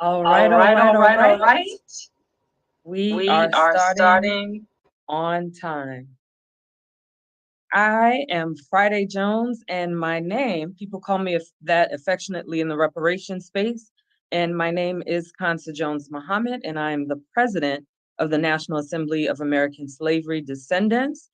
All All right, all right, right, all all right, all right. right. We We are are starting starting. on time. I am Friday Jones, and my name, people call me that affectionately in the reparations space, and my name is Kansa Jones Muhammad, and I am the president of the National Assembly of American Slavery Descendants.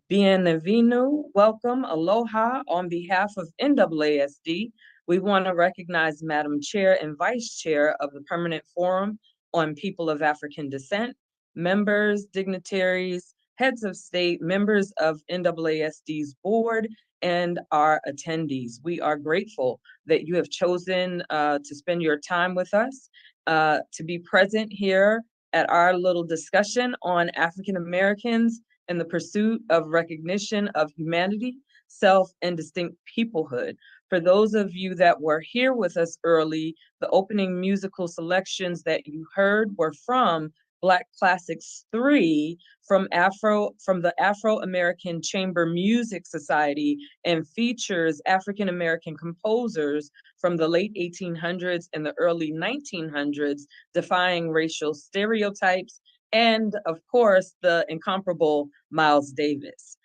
Bienvenue, welcome, aloha. On behalf of NAASD, we want to recognize Madam Chair and Vice Chair of the Permanent Forum on People of African Descent, members, dignitaries, heads of state, members of NAASD's board, and our attendees. We are grateful that you have chosen to spend your time with us, to be present here at our little discussion on African Americans in the pursuit of recognition of humanity, self, and distinct peoplehood. For those of you that were here with us early, the opening musical selections that you heard were from Black Classics 3 from the Afro-American Chamber Music Society, and features African American composers from the late 1800s and the early 1900s, defying racial stereotypes, and of course, the incomparable Miles Davis.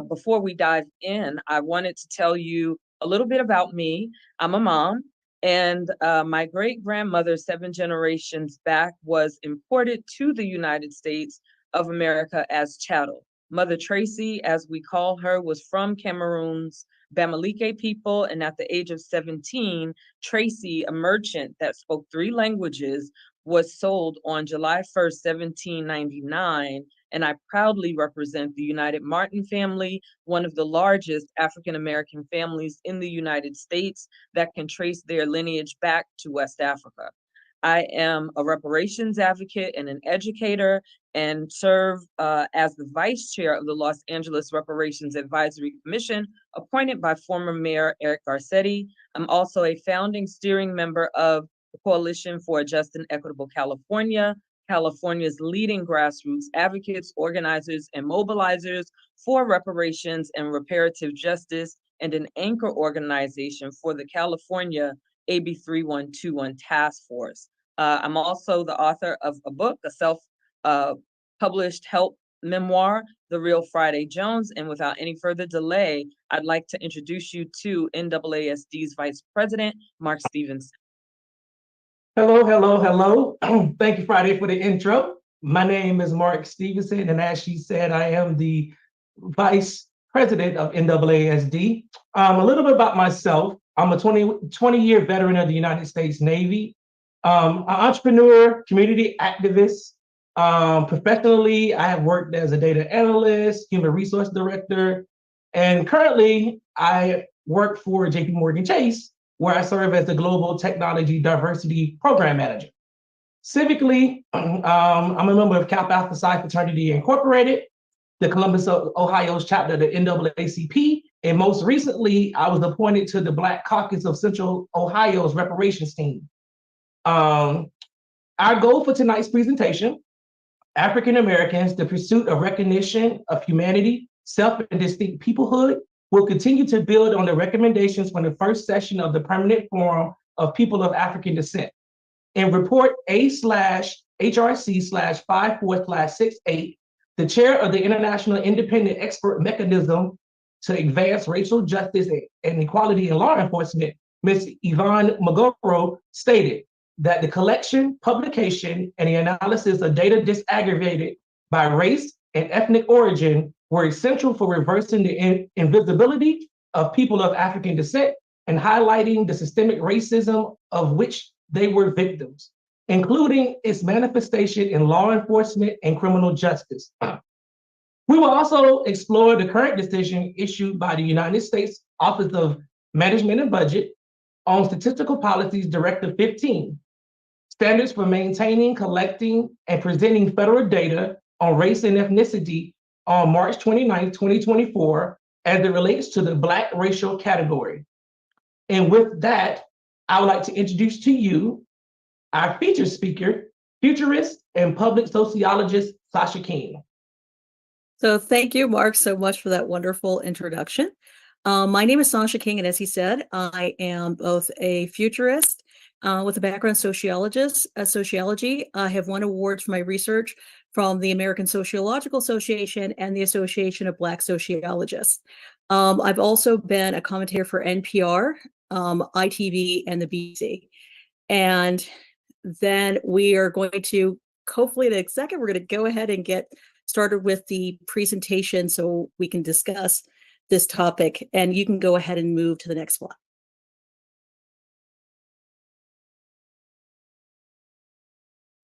Before we dive in, I wanted to tell you a little bit about me. I'm a mom, and my great grandmother, 7 generations back, was imported to the United States of America as chattel. Mother Tracy, as we call her, was from Cameroon's Bamileke people, and at the age of 17, Tracy, a merchant that spoke 3 languages, was sold on July 1st, 1799, and I proudly represent the United Martin family, one of the largest African American families in the United States that can trace their lineage back to West Africa. I am a reparations advocate and an educator, and serve as the vice chair of the Los Angeles Reparations Advisory Commission, appointed by former Mayor Eric Garcetti. I'm also a founding steering member of the Coalition for a Just and Equitable California, California's leading grassroots advocates, organizers, and mobilizers for reparations and reparative justice, and an anchor organization for the California AB 3121 Task Force. I'm also the author of a book, a self-published help memoir, The Real Friday Jones. And without any further delay, I'd like to introduce you to NAASD's Vice President, Mark Stevenson. Hello, hello, hello. Thank you, Friday, for the intro. My name is Mark Stevenson, and as she said, I am the Vice President of NAASD. A little bit about myself. I'm a 20-year veteran of the United States Navy, an entrepreneur, community activist. Professionally, I have worked as a data analyst, human resource director, and currently I work for JP Morgan Chase, where I serve as the Global Technology Diversity Program Manager. Civically, I'm a member of Kappa Alpha Psi Fraternity Incorporated, the Columbus, Ohio's chapter of the NAACP, and most recently, I was appointed to the Black Caucus of Central Ohio's reparations team. Our goal for tonight's presentation, African Americans, the pursuit of recognition of humanity, self and distinct peoplehood, will continue to build on the recommendations from the first session of the Permanent Forum of People of African Descent. In report A/HRC/54/68, the chair of the International Independent Expert Mechanism to Advance Racial Justice and Equality in Law Enforcement, Ms. Yvonne Magoro, stated that the collection, publication, and the analysis of data disaggregated by race and ethnic origin were essential for reversing the invisibility of people of African descent and highlighting the systemic racism of which they were victims, including its manifestation in law enforcement and criminal justice. We will also explore the current decision issued by the United States Office of Management and Budget on Statistical Policy Directive 15, standards for maintaining, collecting, and presenting federal data on race and ethnicity on March 29, 2024, as it relates to the Black racial category. And with that, I would like to introduce to you our featured speaker, futurist and public sociologist, Sasha King. So thank you, Mark, so much for that wonderful introduction. My name is Sasha King, and as he said, I am both a futurist with a background in sociology. I have won awards for my research from the American Sociological Association and the Association of Black Sociologists. I've also been a commentator for NPR, ITV, and the BBC. And then we are going to, hopefully in a second, we're going to go ahead and get started with the presentation so we can discuss this topic. And you can go ahead and move to the next slide.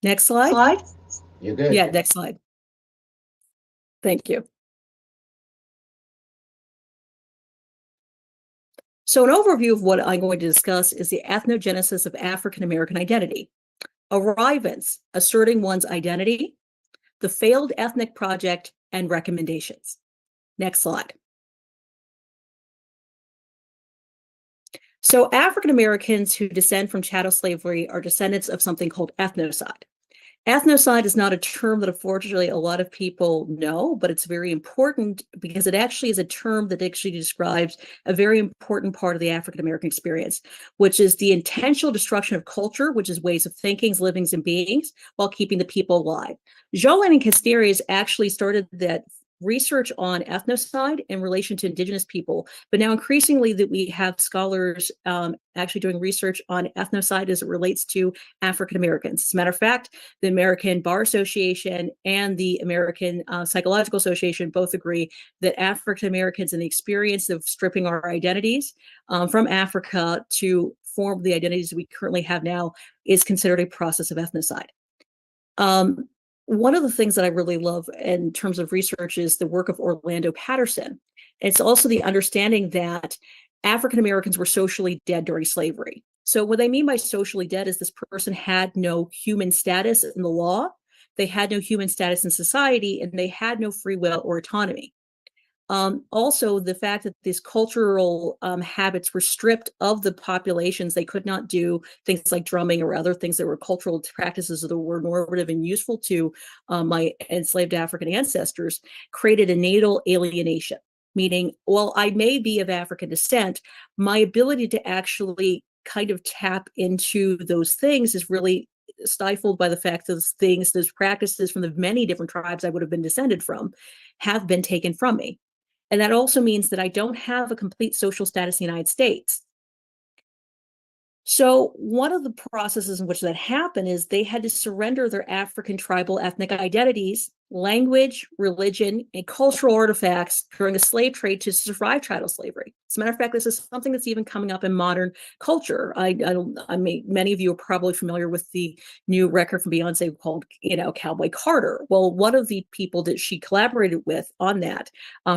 Next slide. You're good. Yeah, next slide. Thank you. So an overview of what I'm going to discuss is the ethnogenesis of African American identity, arrivants asserting one's identity, the failed ethnic project, and recommendations. Next slide. So African Americans who descend from chattel slavery are descendants of something called ethnocide. Ethnocide is not a term that unfortunately a lot of people know, but it's very important because it actually is a term that actually describes a very important part of the African American experience, which is the intentional destruction of culture, which is ways of thinking, livings, and beings, while keeping the people alive. Jolene and Casterius actually started that research on ethnocide in relation to indigenous people, but now increasingly that we have scholars actually doing research on ethnocide as it relates to African Americans. As a matter of fact, the American Bar Association and the American Psychological Association both agree that African Americans and the experience of stripping our identities from Africa to form the identities we currently have now is considered a process of ethnocide. One of the things that I really love in terms of research is the work of Orlando Patterson. It's also the understanding that African Americans were socially dead during slavery. So what I mean by socially dead is this person had no human status in the law, they had no human status in society, and they had no free will or autonomy. Also, the fact that these cultural habits were stripped of the populations, they could not do things like drumming or other things that were cultural practices that were normative and useful to my enslaved African ancestors, created a natal alienation, meaning, while I may be of African descent, my ability to actually kind of tap into those things is really stifled by the fact that those things, those practices from the many different tribes I would have been descended from, have been taken from me. And that also means that I don't have a complete social status in the United States. So one of the processes in which that happened is they had to surrender their African tribal ethnic identities, language, religion, and cultural artifacts during the slave trade to survive chattel slavery. As a matter of fact, this is something that's even coming up in modern culture. I mean, many of you are probably familiar with the new record from Beyonce called, Cowboy Carter. Well, one of the people that she collaborated with on that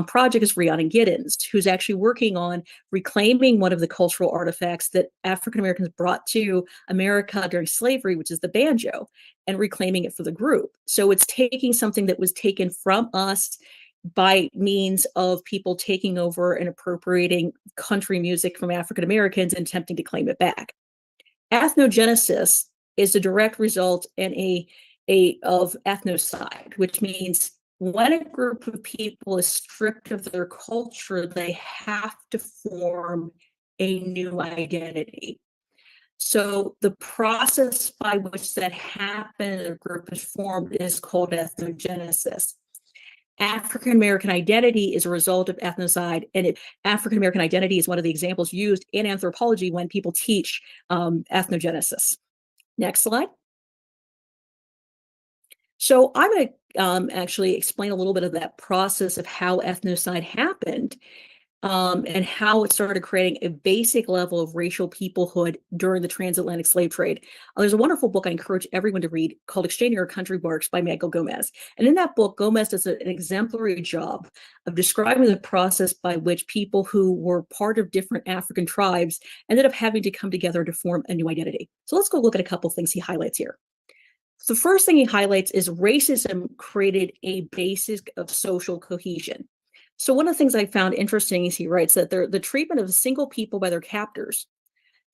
project is Rhiannon Giddens, who's actually working on reclaiming one of the cultural artifacts that African Americans brought to America during slavery, which is the banjo, and reclaiming it for the group. So it's taking something that was taken from us by means of people taking over and appropriating country music from African Americans and attempting to claim it back. Ethnogenesis is a direct result in of ethnocide, which means when a group of people is stripped of their culture, they have to form a new identity. So the process by which that happened, a group is formed, is called ethnogenesis. African American identity is a result of ethnocide, and African American identity is one of the examples used in anthropology when people teach ethnogenesis. Next slide. So I'm going to actually explain a little bit of that process of how ethnocide happened. And how it started creating a basic level of racial peoplehood during the transatlantic slave trade. There's a wonderful book I encourage everyone to read called Exchanging Our Country Barks by Michael Gomez. And in that book, Gomez does an exemplary job of describing the process by which people who were part of different African tribes ended up having to come together to form a new identity. So let's go look at a couple things he highlights here. So the first thing he highlights is racism created a basis of social cohesion. So one of the things I found interesting is he writes that the treatment of a single people by their captors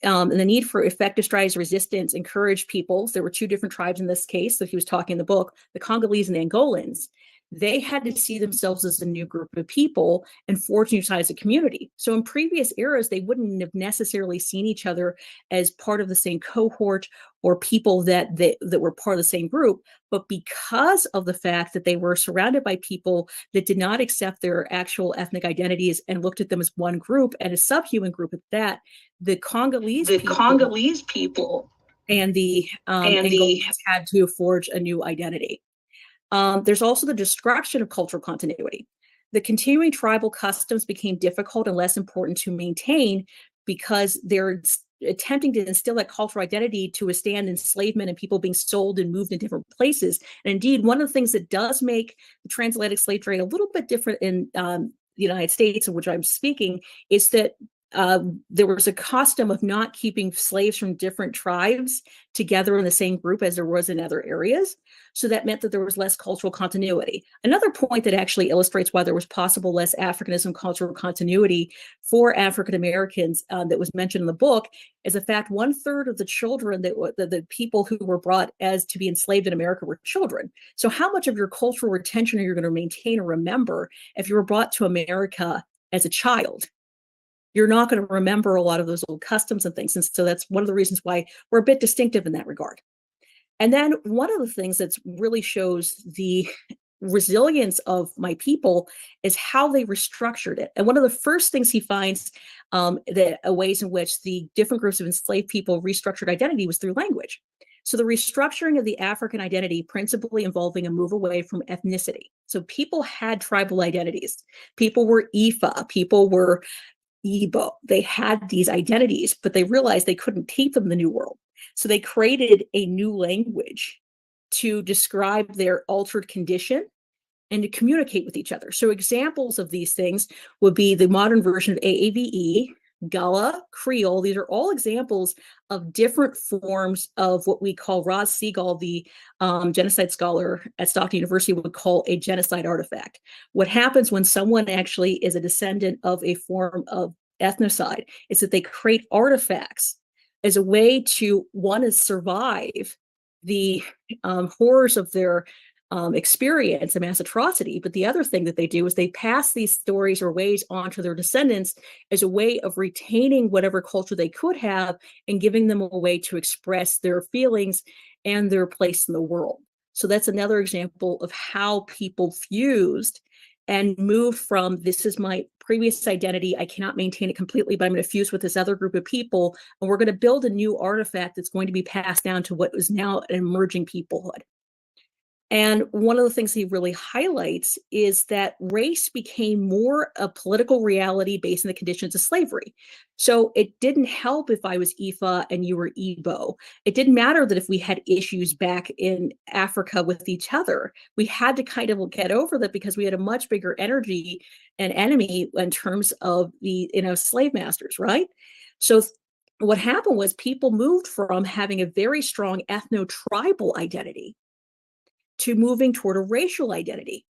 and the need for effective strategies of resistance encouraged peoples. There were two different tribes in this case that he was talking in the book, the Congolese and the Angolans, they had to see themselves as a new group of people and forge new ties of community. So in previous eras, they wouldn't have necessarily seen each other as part of the same cohort or people that were part of the same group. But because of the fact that they were surrounded by people that did not accept their actual ethnic identities and looked at them as one group and a subhuman group at that, the Congolese people and the Angolans had to forge a new identity. There's also the destruction of cultural continuity. The continuing tribal customs became difficult and less important to maintain because they're attempting to instill that cultural identity to withstand enslavement and people being sold and moved in different places. And indeed, one of the things that does make the transatlantic slave trade a little bit different in the United States, of which I'm speaking, is that there was a custom of not keeping slaves from different tribes together in the same group as there was in other areas. So that meant that there was less cultural continuity. Another point that actually illustrates why there was possible less Africanism cultural continuity for African Americans that was mentioned in the book is the fact 1/3 of the children the people who were brought as to be enslaved in America were children. So how much of your cultural retention are you going to maintain or remember if you were brought to America as a child? You're not going to remember a lot of those old customs and things. And so that's one of the reasons why we're a bit distinctive in that regard. And then one of the things that really shows the resilience of my people is how they restructured it. And one of the first things he finds the ways in which the different groups of enslaved people restructured identity was through language. So the restructuring of the African identity principally involving a move away from ethnicity. So people had tribal identities. People were Ifa, people were Igbo. They had these identities, but they realized they couldn't keep them in the new world. So they created a new language to describe their altered condition and to communicate with each other. So examples of these things would be the modern version of AAVE, Gullah, Creole. These are all examples of different forms of what we call Roz Segal, the genocide scholar at Stockton University, would call a genocide artifact. What happens when someone actually is a descendant of a form of ethnocide is that they create artifacts as a way to, one, is survive the horrors of their experience a mass atrocity. But the other thing that they do is they pass these stories or ways on to their descendants as a way of retaining whatever culture they could have and giving them a way to express their feelings and their place in the world. So that's another example of how people fused and moved from, this is my previous identity, I cannot maintain it completely, but I'm going to fuse with this other group of people, and we're going to build a new artifact that's going to be passed down to what is now an emerging peoplehood. And one of the things he really highlights is that race became more a political reality based on the conditions of slavery. So it didn't help if I was Ifa and you were Igbo. It didn't matter that if we had issues back in Africa with each other. We had to kind of get over that because we had a much bigger energy and enemy in terms of the slave masters, right? So what happened was people moved from having a very strong ethno-tribal identity to moving toward a racial identity.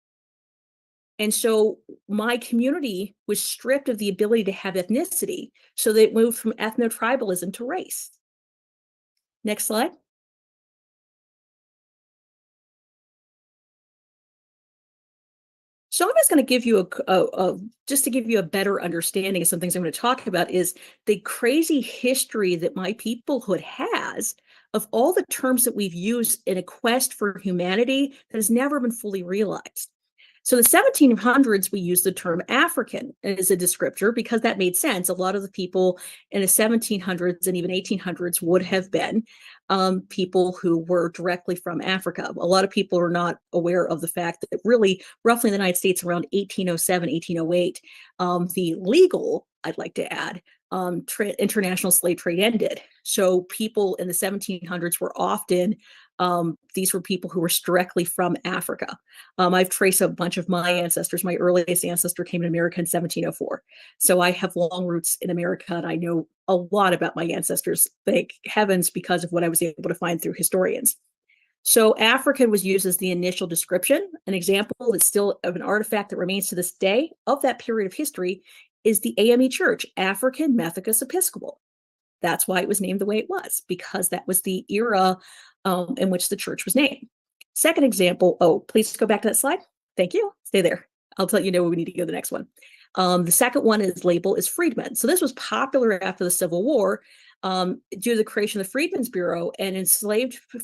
And so my community was stripped of the ability to have ethnicity, so they moved from ethno-tribalism to race. Next slide. So I'm just going to give you just to give you a better understanding of some things I'm going to talk about is the crazy history that my peoplehood has of all the terms that we've used in a quest for humanity that has never been fully realized. So in the 1700s, we used the term African as a descriptor because that made sense. A lot of the people in the 1700s and even 1800s would have been people who were directly from Africa. A lot of people are not aware of the fact that really, roughly in the United States around 1807, 1808, the legal, I'd like to add, international slave trade ended. So people in the 1700s were often, these were people who were directly from Africa. I've traced a bunch of my ancestors. My earliest ancestor came to America in 1704. So I have long roots in America, and I know a lot about my ancestors, thank heavens, because of what I was able to find through historians. So African was used as the initial description. An example that's still of an artifact that remains to this day of that period of history is the AME Church, African Methodist Episcopal. That's why it was named the way it was, because that was the era in which the church was named. Second example, please go back to that slide. Thank you. Stay there. I'll let you know when we need to go to the next one. The second one is label is freedmen. So this was popular after the Civil War due to the creation of the Freedmen's Bureau and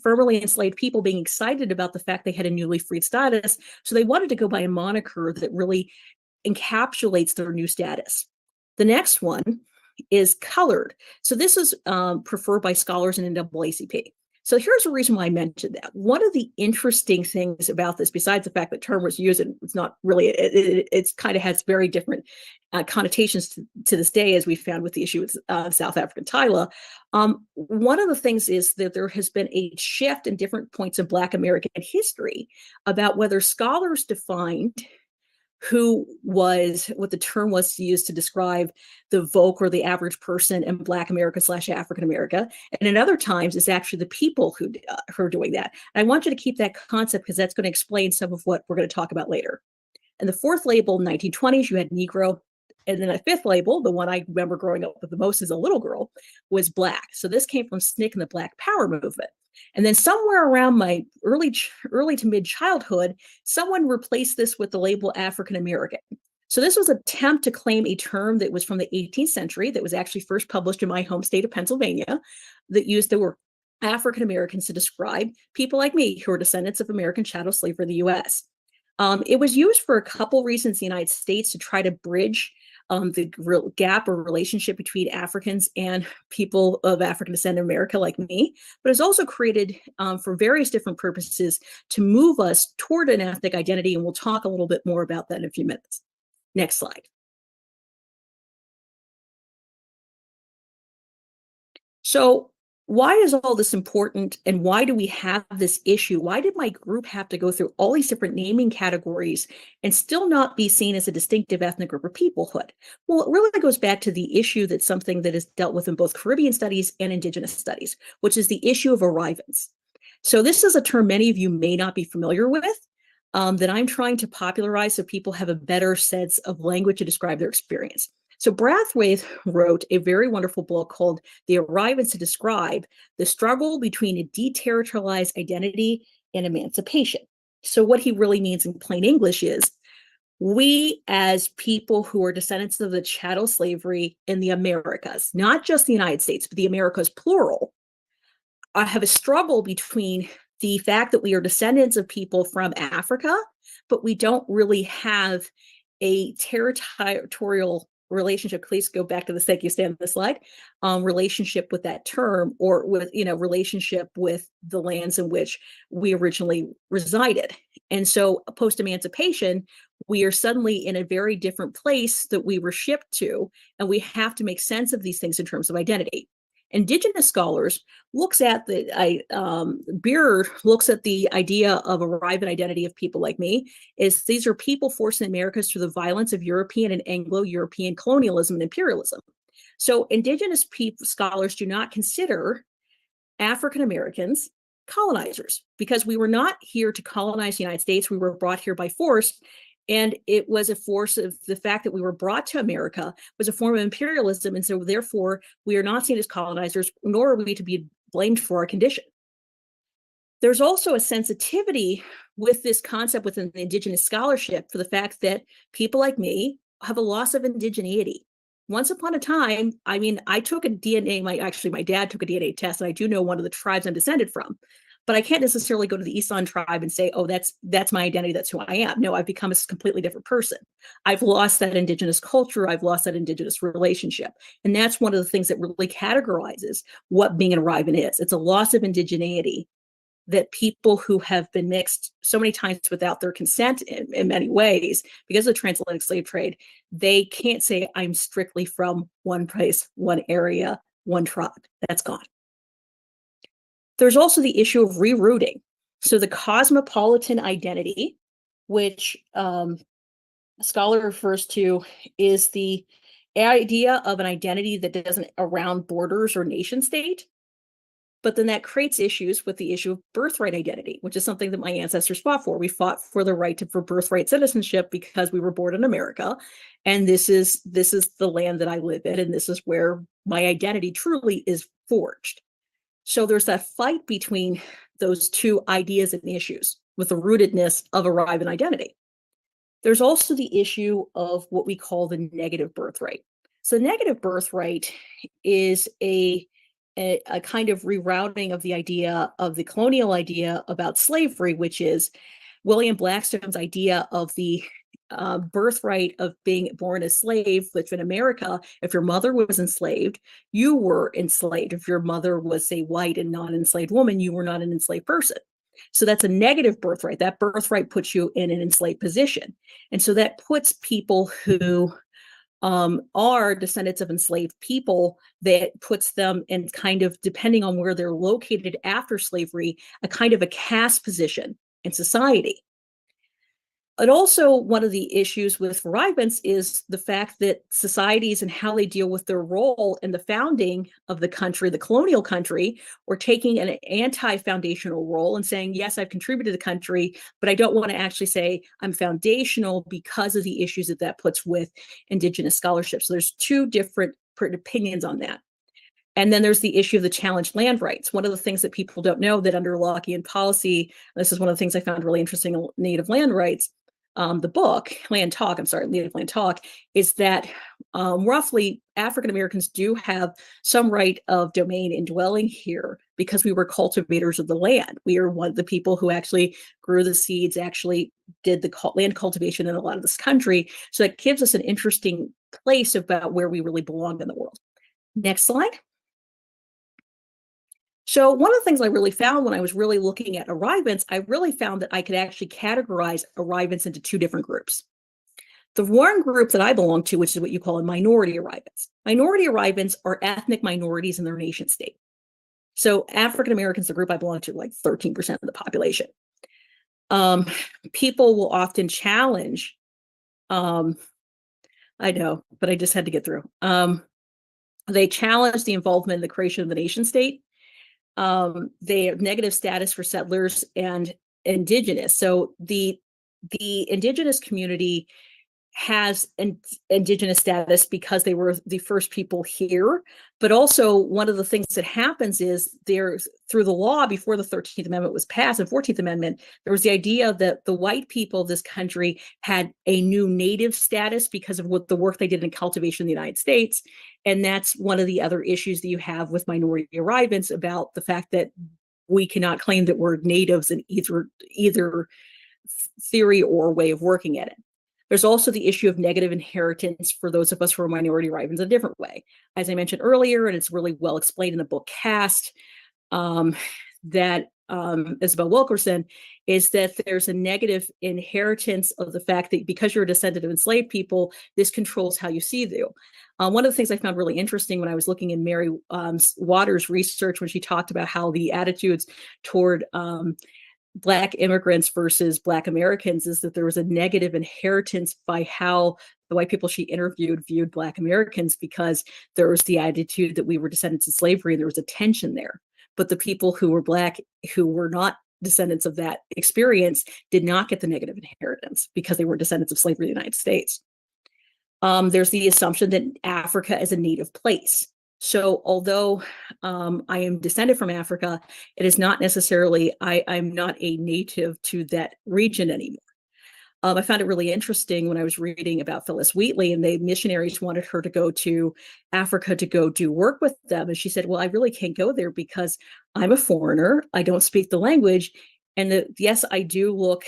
formerly enslaved people being excited about the fact they had a newly freed status. So they wanted to go by a moniker that really encapsulates their new status. The next one is colored. So this is preferred by scholars in NAACP. So here's the reason why I mentioned that. One of the interesting things about this, besides the fact that term was used, and it's not really, it's kind of has very different connotations to this day, as we found with the issue with South African Tyler. One of the things is that there has been a shift in different points of Black American history about whether scholars defined what the term was used to describe the voc or the average person in Black America / African America. And in other times, it's actually the people who are doing that. And I want you to keep that concept because that's going to explain some of what we're going to talk about later. And the fourth label, 1920s, you had Negro. And then a fifth label, the one I remember growing up with the most as a little girl, was Black. So this came from SNCC and the Black Power movement. And then somewhere around my early to mid childhood, someone replaced this with the label African American. So this was an attempt to claim a term that was from the 18th century that was actually first published in my home state of Pennsylvania that used the word African Americans to describe people like me who are descendants of American chattel slavery in the U.S. It was used for a couple reasons in the United States to try to bridge the gap or relationship between Africans and people of African descent in America like me, but it's also created for various different purposes to move us toward an ethnic identity, and we'll talk a little bit more about that in a few minutes. Next slide. So why is all this important, and why do we have this issue? Why did my group have to go through all these different naming categories and still not be seen as a distinctive ethnic group or peoplehood? Well, it really goes back to the issue that's something that is dealt with in both Caribbean studies and Indigenous studies, which is the issue of arrivants. So this is a term many of you may not be familiar with, that I'm trying to popularize so people have a better sense of language to describe their experience. So Brathwaite wrote a very wonderful book called The Arrivants to Describe the Struggle Between a Deterritorialized Identity and Emancipation. So what he really means in plain English is we as people who are descendants of the chattel slavery in the Americas, not just the United States, but the Americas plural, have a struggle between the fact that we are descendants of people from Africa, but we don't really have a territorial relationship. Please go back to the thank you stand on the slide. Relationship with that term, or with relationship with the lands in which we originally resided. And so post-emancipation, we are suddenly in a very different place that we were shipped to, and we have to make sense of these things in terms of identity. Indigenous scholars looks at Beard looks at the idea of arrivant identity of people like me is these are people forced in the Americas through the violence of European and Anglo-European colonialism and imperialism. So Indigenous scholars do not consider African Americans colonizers because we were not here to colonize the United States. We were brought here by force. And it was a force of the fact that we were brought to America was a form of imperialism. And so therefore, we are not seen as colonizers, nor are we to be blamed for our condition. There's also a sensitivity with this concept within the Indigenous scholarship for the fact that people like me have a loss of indigeneity. Once upon a time, I took a DNA, my dad took a DNA test, and I do know one of the tribes I'm descended from. But I can't necessarily go to the Isan tribe and say, oh, that's my identity, that's who I am. No, I've become a completely different person. I've lost that Indigenous culture, I've lost that Indigenous relationship. And that's one of the things that really categorizes what being an arrivant is. It's a loss of indigeneity that people who have been mixed so many times without their consent in many ways, because of the transatlantic slave trade, they can't say, I'm strictly from one place, one area, one tribe. That's gone. There's also the issue of rerouting. So the cosmopolitan identity, which a scholar refers to, is the idea of an identity that doesn't around borders or nation state. But then that creates issues with the issue of birthright identity, which is something that my ancestors fought for. We fought for the right for birthright citizenship because we were born in America. And this is the land that I live in. And this is where my identity truly is forged. So there's that fight between those two ideas and issues with the rootedness of arrivant identity. There's also the issue of what we call the negative birthright. So negative birthright is a kind of rerouting of the idea of the colonial idea about slavery, which is William Blackstone's idea of the birthright of being born a slave, which in America, if your mother was enslaved, you were enslaved. If your mother was a white and non-enslaved woman, you were not an enslaved person. So that's a negative birthright. That birthright puts you in an enslaved position. And so that puts people who are descendants of enslaved people, that puts them in kind of, depending on where they're located after slavery, a kind of a caste position in society. And also, one of the issues with arrivants is the fact that societies and how they deal with their role in the founding of the country, the colonial country, or taking an anti-foundational role and saying, yes, I've contributed to the country, but I don't want to actually say I'm foundational because of the issues that that puts with Indigenous scholarship. So there's two different opinions on that. And then there's the issue of the challenged land rights. One of the things that people don't know that under Lockean policy, this is one of the things I found really interesting in Native Land Rights, the book, Native Land Talk, is that roughly African Americans do have some right of domain in dwelling here because we were cultivators of the land. We are one of the people who actually grew the seeds, actually did the land cultivation in a lot of this country. So it gives us an interesting place about where we really belong in the world. Next slide. So one of the things I really found when I was really looking at arrivants, I really found that I could actually categorize arrivants into two different groups. The one group that I belong to, which is what you call a minority arrivants. Minority arrivants are ethnic minorities in their nation state. So African Americans, the group I belong to, like 13% of the population. People will often challenge, I know, but I just had to get through. They challenge the involvement in the creation of the nation state. They have negative status for settlers and indigenous. So the indigenous community has an indigenous status because they were the first people here. But also one of the things that happens is through the law before the 13th Amendment was passed and 14th Amendment, there was the idea that the white people of this country had a new native status because of what the work they did in cultivation in the United States. And that's one of the other issues that you have with minority arrivants about the fact that we cannot claim that we're natives in either theory or way of working at it. There's also the issue of negative inheritance for those of us who are minority arrivants in a different way. As I mentioned earlier, and it's really well explained in the book Caste, that Isabel Wilkerson, is that there's a negative inheritance of the fact that because you're a descendant of enslaved people, this controls how you see you. One of the things I found really interesting when I was looking in Mary Waters' research, when she talked about how the attitudes toward Black immigrants versus Black Americans, is that there was a negative inheritance by how the white people she interviewed viewed Black Americans, because there was the attitude that we were descendants of slavery and there was a tension there. But the people who were Black, who were not descendants of that experience, did not get the negative inheritance because they were descendants of slavery in the United States. There's the assumption that Africa is a native place. So although I am descended from Africa, it is not necessarily, I'm not a native to that region anymore. I found it really interesting when I was reading about Phyllis Wheatley, and the missionaries wanted her to go to Africa to go do work with them. And she said, well, I really can't go there because I'm a foreigner. I don't speak the language. And yes, I do look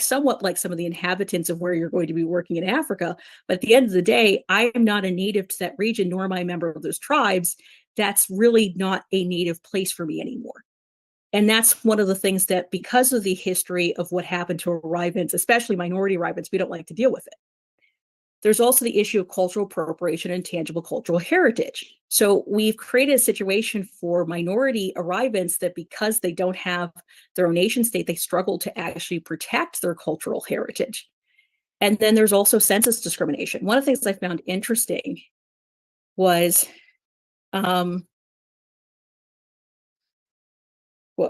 somewhat like some of the inhabitants of where you're going to be working in Africa. But at the end of the day, I am not a native to that region, nor am I a member of those tribes. That's really not a native place for me anymore. And that's one of the things that, because of the history of what happened to arrivants, especially minority arrivants, we don't like to deal with it. There's also the issue of cultural appropriation and tangible cultural heritage. So we've created a situation for minority arrivants that, because they don't have their own nation state, they struggle to actually protect their cultural heritage. And then there's also census discrimination. One of the things I found interesting was, whoa,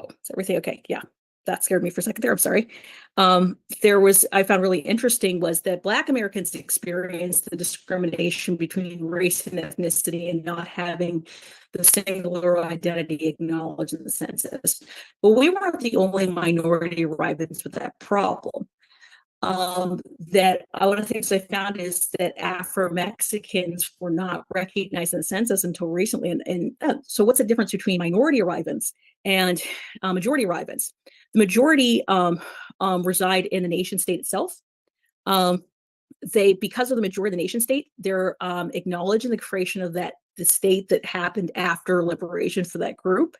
is everything okay? Yeah. That scared me for a second there. I'm sorry. I found really interesting was that Black Americans experienced the discrimination between race and ethnicity and not having the singular identity acknowledged in the census. But we weren't the only minority arrivants with that problem. that one of the things I found is that Afro-Mexicans were not recognized in the census until recently. And so what's the difference between minority arrivants and majority arrivants? The majority reside in the nation state itself. Because of the majority of the nation state, they're acknowledging the creation of the state that happened after liberation for that group.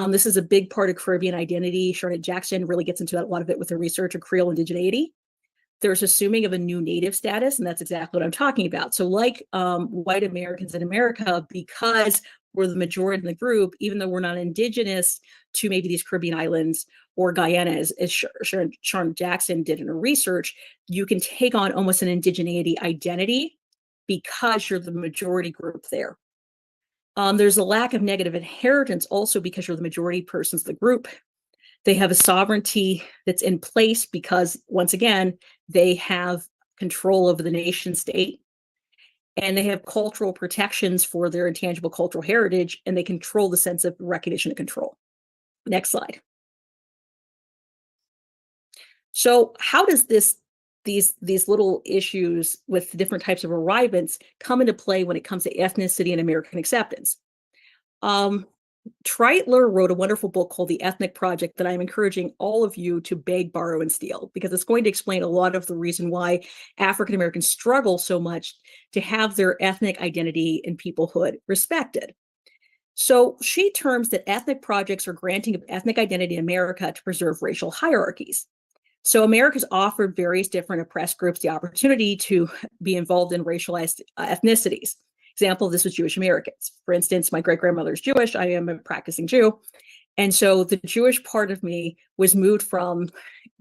This is a big part of Caribbean identity. Charlotte Jackson really gets into a lot of it with her research of Creole indigeneity. There's assuming of a new native status, and that's exactly what I'm talking about. So like white Americans in America, because we're the majority in the group, even though we're not indigenous to maybe these Caribbean islands or Guyana, as Sharon Jackson did in her research, you can take on almost an indigeneity identity because you're the majority group there. There's a lack of negative inheritance also because you're the majority persons of the group. They have a sovereignty that's in place because, once again, they have control over the nation state, and they have cultural protections for their intangible cultural heritage, and they control the sense of recognition and control. Next slide. So how does these little issues with different types of arrivants come into play when it comes to ethnicity and American acceptance? Treitler wrote a wonderful book called The Ethnic Project that I'm encouraging all of you to beg, borrow, and steal, because it's going to explain a lot of the reason why African Americans struggle so much to have their ethnic identity and peoplehood respected. So she terms that ethnic projects are granting of ethnic identity in America to preserve racial hierarchies. So America's offered various different oppressed groups the opportunity to be involved in racialized ethnicities. Example of this was Jewish Americans. For instance, my great-grandmother is Jewish. I am a practicing Jew. And so the Jewish part of me was moved from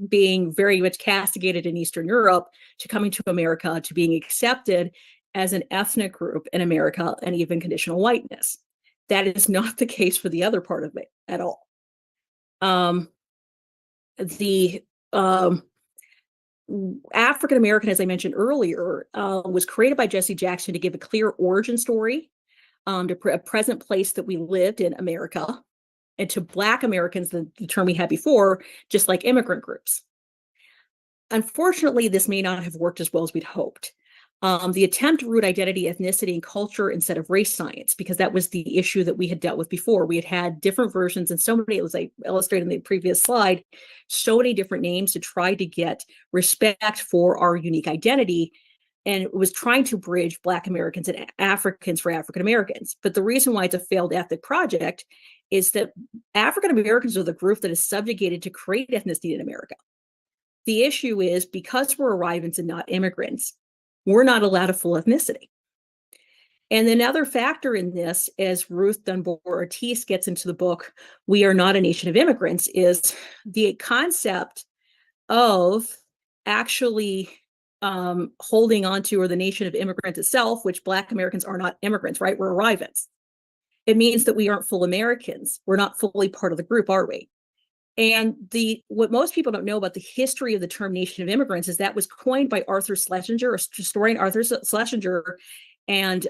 being very much castigated in Eastern Europe to coming to America, to being accepted as an ethnic group in America and even conditional whiteness. That is not the case for the other part of me at all. African American, as I mentioned earlier, was created by Jesse Jackson to give a clear origin story to a present place that we lived in America, and to Black Americans, the term we had before, just like immigrant groups. Unfortunately, this may not have worked as well as we'd hoped. The attempt to root identity, ethnicity, and culture instead of race science, because that was the issue that we had dealt with before. We had different versions, and so many, as I illustrated in the previous slide, so many different names to try to get respect for our unique identity, and it was trying to bridge Black Americans and Africans for African Americans. But the reason why it's a failed ethnic project is that African Americans are the group that is subjugated to create ethnicity in America. The issue is, because we're arrivants and not immigrants, we're not allowed a full ethnicity. And another factor in this, as Ruth Dunbar Ortiz gets into the book, We Are Not a Nation of Immigrants, is the concept of actually holding on to, or the nation of immigrants itself, which Black Americans are not immigrants, right? We're arrivants. It means that we aren't full Americans. We're not fully part of the group, are we? And what most people don't know about the history of the term nation of immigrants is that was coined by Arthur Schlesinger, historian Arthur Schlesinger, and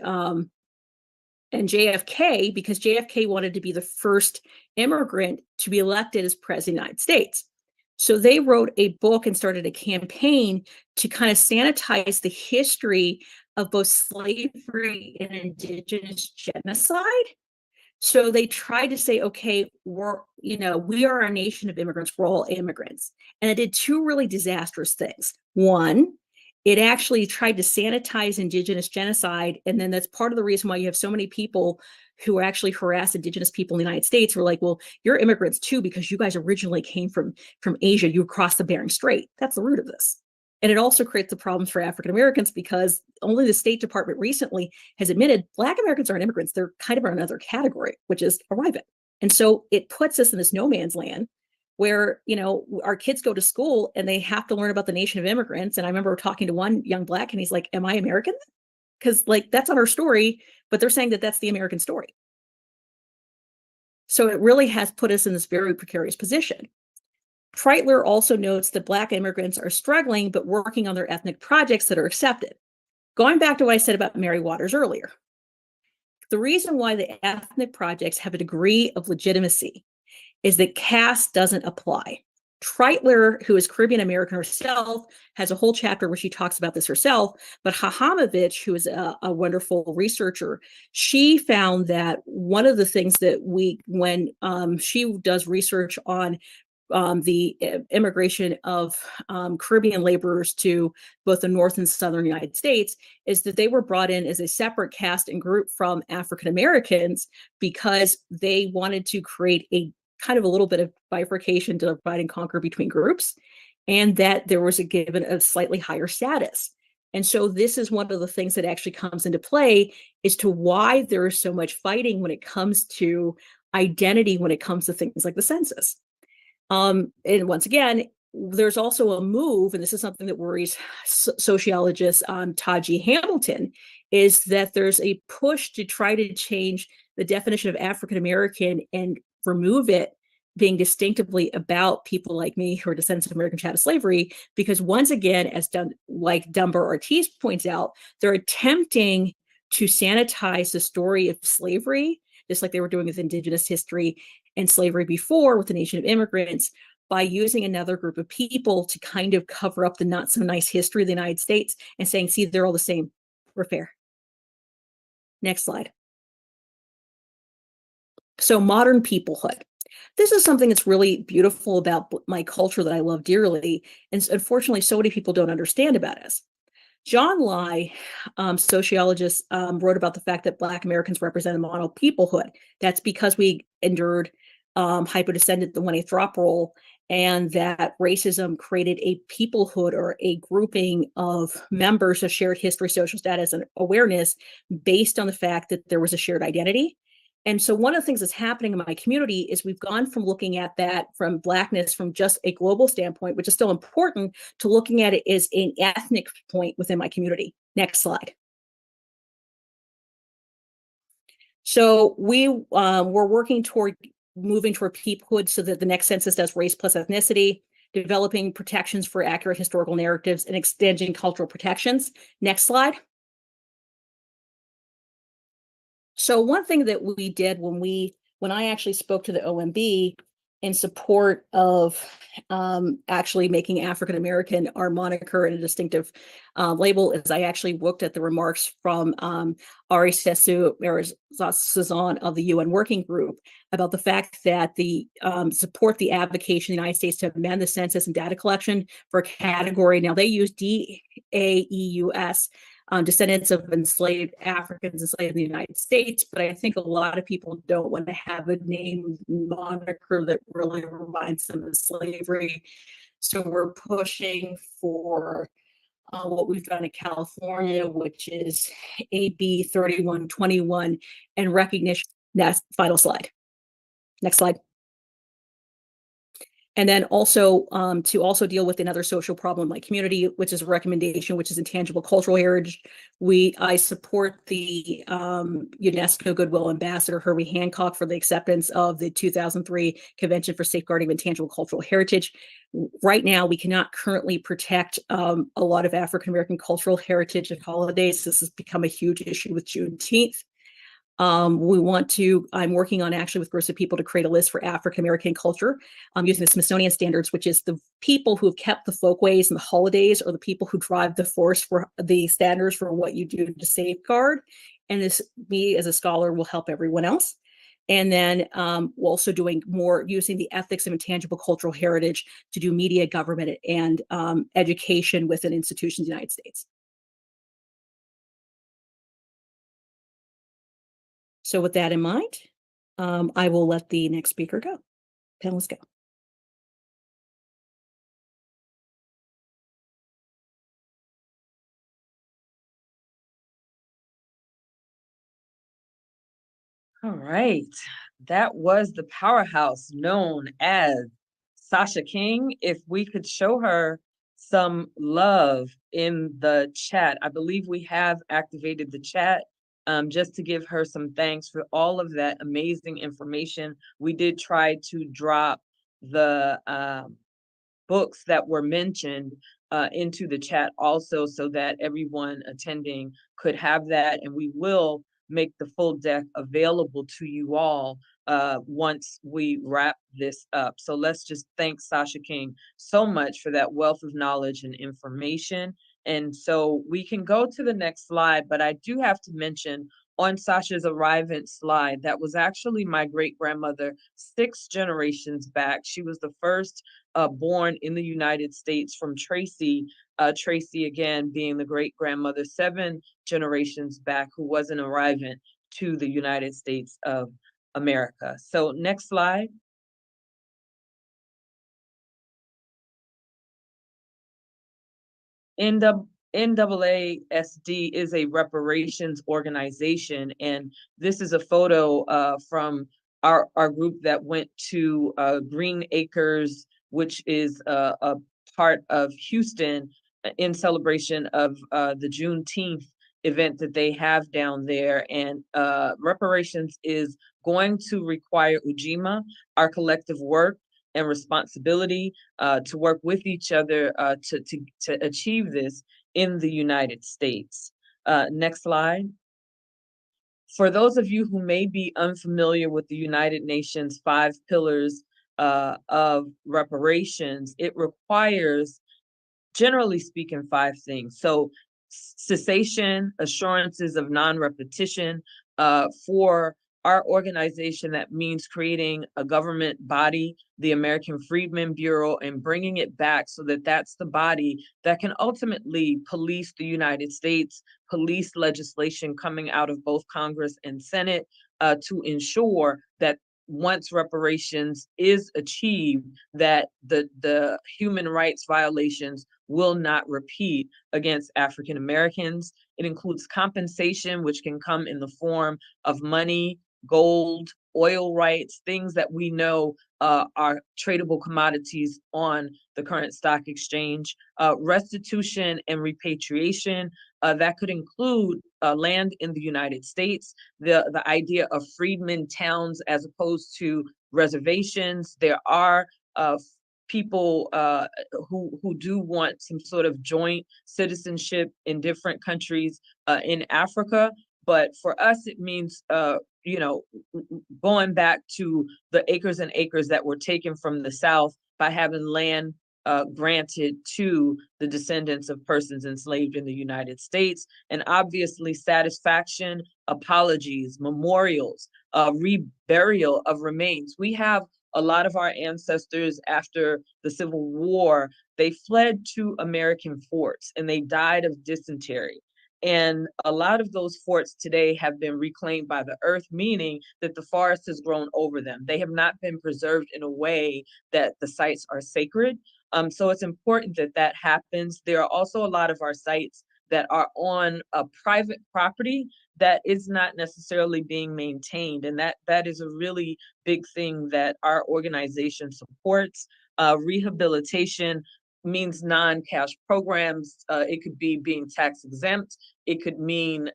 JFK, because JFK wanted to be the first immigrant to be elected as president of the United States. So they wrote a book and started a campaign to kind of sanitize the history of both slavery and indigenous genocide. So they tried to say, okay, we are a nation of immigrants. We're all immigrants. And it did two really disastrous things. One, it actually tried to sanitize indigenous genocide. And then that's part of the reason why you have so many people who actually harass indigenous people in the United States. Who are like, well, you're immigrants too, because you guys originally came from Asia. You crossed the Bering Strait. That's the root of this. And it also creates the problems for African Americans, because only the State Department recently has admitted Black Americans aren't immigrants. They're kind of another category, which is arrivant. And so it puts us in this no man's land where, our kids go to school and they have to learn about the nation of immigrants. And I remember talking to one young Black, and he's like, am I American? Because that's not our story, but they're saying that that's the American story. So it really has put us in this very precarious position. Treitler also notes that Black immigrants are struggling, but working on their ethnic projects that are accepted. Going back to what I said about Mary Waters earlier, the reason why the ethnic projects have a degree of legitimacy is that caste doesn't apply. Treitler, who is Caribbean American herself, has a whole chapter where she talks about this herself. But Hahamovich, who is a wonderful researcher, she found that one of the things that when she does research on the immigration of Caribbean laborers to both the North and Southern United States, is that they were brought in as a separate caste and group from African Americans because they wanted to create a kind of a little bit of bifurcation to divide and conquer between groups, and that there was given a slightly higher status. And so this is one of the things that actually comes into play as to why there is so much fighting when it comes to identity, when it comes to things like the census. And once again, there's also a move, and this is something that worries sociologist Taji Hamilton, is that there's a push to try to change the definition of African American and remove it being distinctively about people like me who are descendants of American chattel slavery, because once again, as Dunbar Ortiz points out, they're attempting to sanitize the story of slavery, just like they were doing with Indigenous history and slavery before with the Nation of Immigrants, by using another group of people to kind of cover up the not so nice history of the United States and saying, see, they're all the same, we're fair. Next slide. So modern peoplehood. This is something that's really beautiful about my culture that I love dearly, and unfortunately so many people don't understand about us. John Lai, sociologist, wrote about the fact that Black Americans represent a model peoplehood. That's because we endured hypodescendant, the 1/8 drop roll, and that racism created a peoplehood or a grouping of members of shared history, social status, and awareness based on the fact that there was a shared identity. And so one of the things that's happening in my community is we've gone from looking at that from Blackness from just a global standpoint, which is still important, to looking at it as an ethnic point within my community. Next slide. So we're working toward moving toward peoplehood so that the next census does race plus ethnicity, developing protections for accurate historical narratives, and extending cultural protections. Next slide. So one thing that we did when I actually spoke to the OMB in support of actually making African American our moniker and a distinctive label is I actually looked at the remarks from Ari Sazon of the UN Working Group about the fact that the support the advocation in the United States to amend the census and data collection for a category. Now they use DAEUS, descendants of enslaved Africans enslaved in the United States, but I think a lot of people don't want to have a name moniker that really reminds them of slavery. So we're pushing for what we've done in California, which is AB 3121 and recognition. That's final slide. Next slide. And then also to also deal with another social problem in my community, which is a recommendation, which is intangible cultural heritage. I support the UNESCO Goodwill Ambassador Herbie Hancock for the acceptance of the 2003 Convention for Safeguarding of Intangible Cultural Heritage. Right now, we cannot currently protect a lot of African American cultural heritage and holidays. This has become a huge issue with Juneteenth. I'm working on actually with groups of people to create a list for African American culture using the Smithsonian standards, which is the people who have kept the folkways and the holidays or the people who drive the force for the standards for what you do to safeguard. And this, me as a scholar, will help everyone else. And then we're also doing more using the ethics of intangible cultural heritage to do media, government, and education within institutions in the United States. So with that in mind, I will let the next speaker go. Panelists go. All right, that was the powerhouse known as Sasha King. If we could show her some love in the chat. I believe we have activated the chat just to give her some thanks for all of that amazing information. We did try to drop the books that were mentioned into the chat also so that everyone attending could have that, and we will make the full deck available to you all once we wrap this up. So let's just thank Sasha King so much for that wealth of knowledge and information. And so we can go to the next slide, but I do have to mention on Sasha's arrivant slide, that was actually my great-grandmother 6 generations back. She was the first born in the United States from Tracy, Tracy again being the great-grandmother 7 generations back who was an arrivant to the United States of America. So next slide. NAASD is a reparations organization, and this is a photo from our group that went to Green Acres, which is a part of Houston, in celebration of the Juneteenth event that they have down there. And reparations is going to require Ujima, our collective work and responsibility to work with each other to achieve this in the United States. Next slide. For those of you who may be unfamiliar with the United Nations 5 pillars of reparations, it requires, generally speaking, 5 things. So cessation, assurances of non-repetition. For our organization, that means creating a government body, the American Freedmen Bureau, and bringing it back so that that's the body that can ultimately police the United States, police legislation coming out of both Congress and Senate to ensure that once reparations is achieved, that the human rights violations will not repeat against African Americans. It includes compensation, which can come in the form of money, gold, oil rights, things that we know are tradable commodities on the current stock exchange. Restitution and repatriation, that could include land in the United States, the idea of freedmen towns as opposed to reservations. There are people who do want some sort of joint citizenship in different countries in Africa. But for us, it means, you know, going back to the acres and acres that were taken from the South by having land granted to the descendants of persons enslaved in the United States. And obviously satisfaction, apologies, memorials, reburial of remains. We have a lot of our ancestors after the Civil War, they fled to American forts and they died of dysentery. And a lot of those forts today have been reclaimed by the earth, meaning that the forest has grown over them. They have not been preserved in a way that the sites are sacred. So it's important that that happens. There are also a lot of our sites that are on a private property that is not necessarily being maintained. And that is a really big thing that our organization supports. Rehabilitation means non-cash programs. It could be being tax exempt. It could mean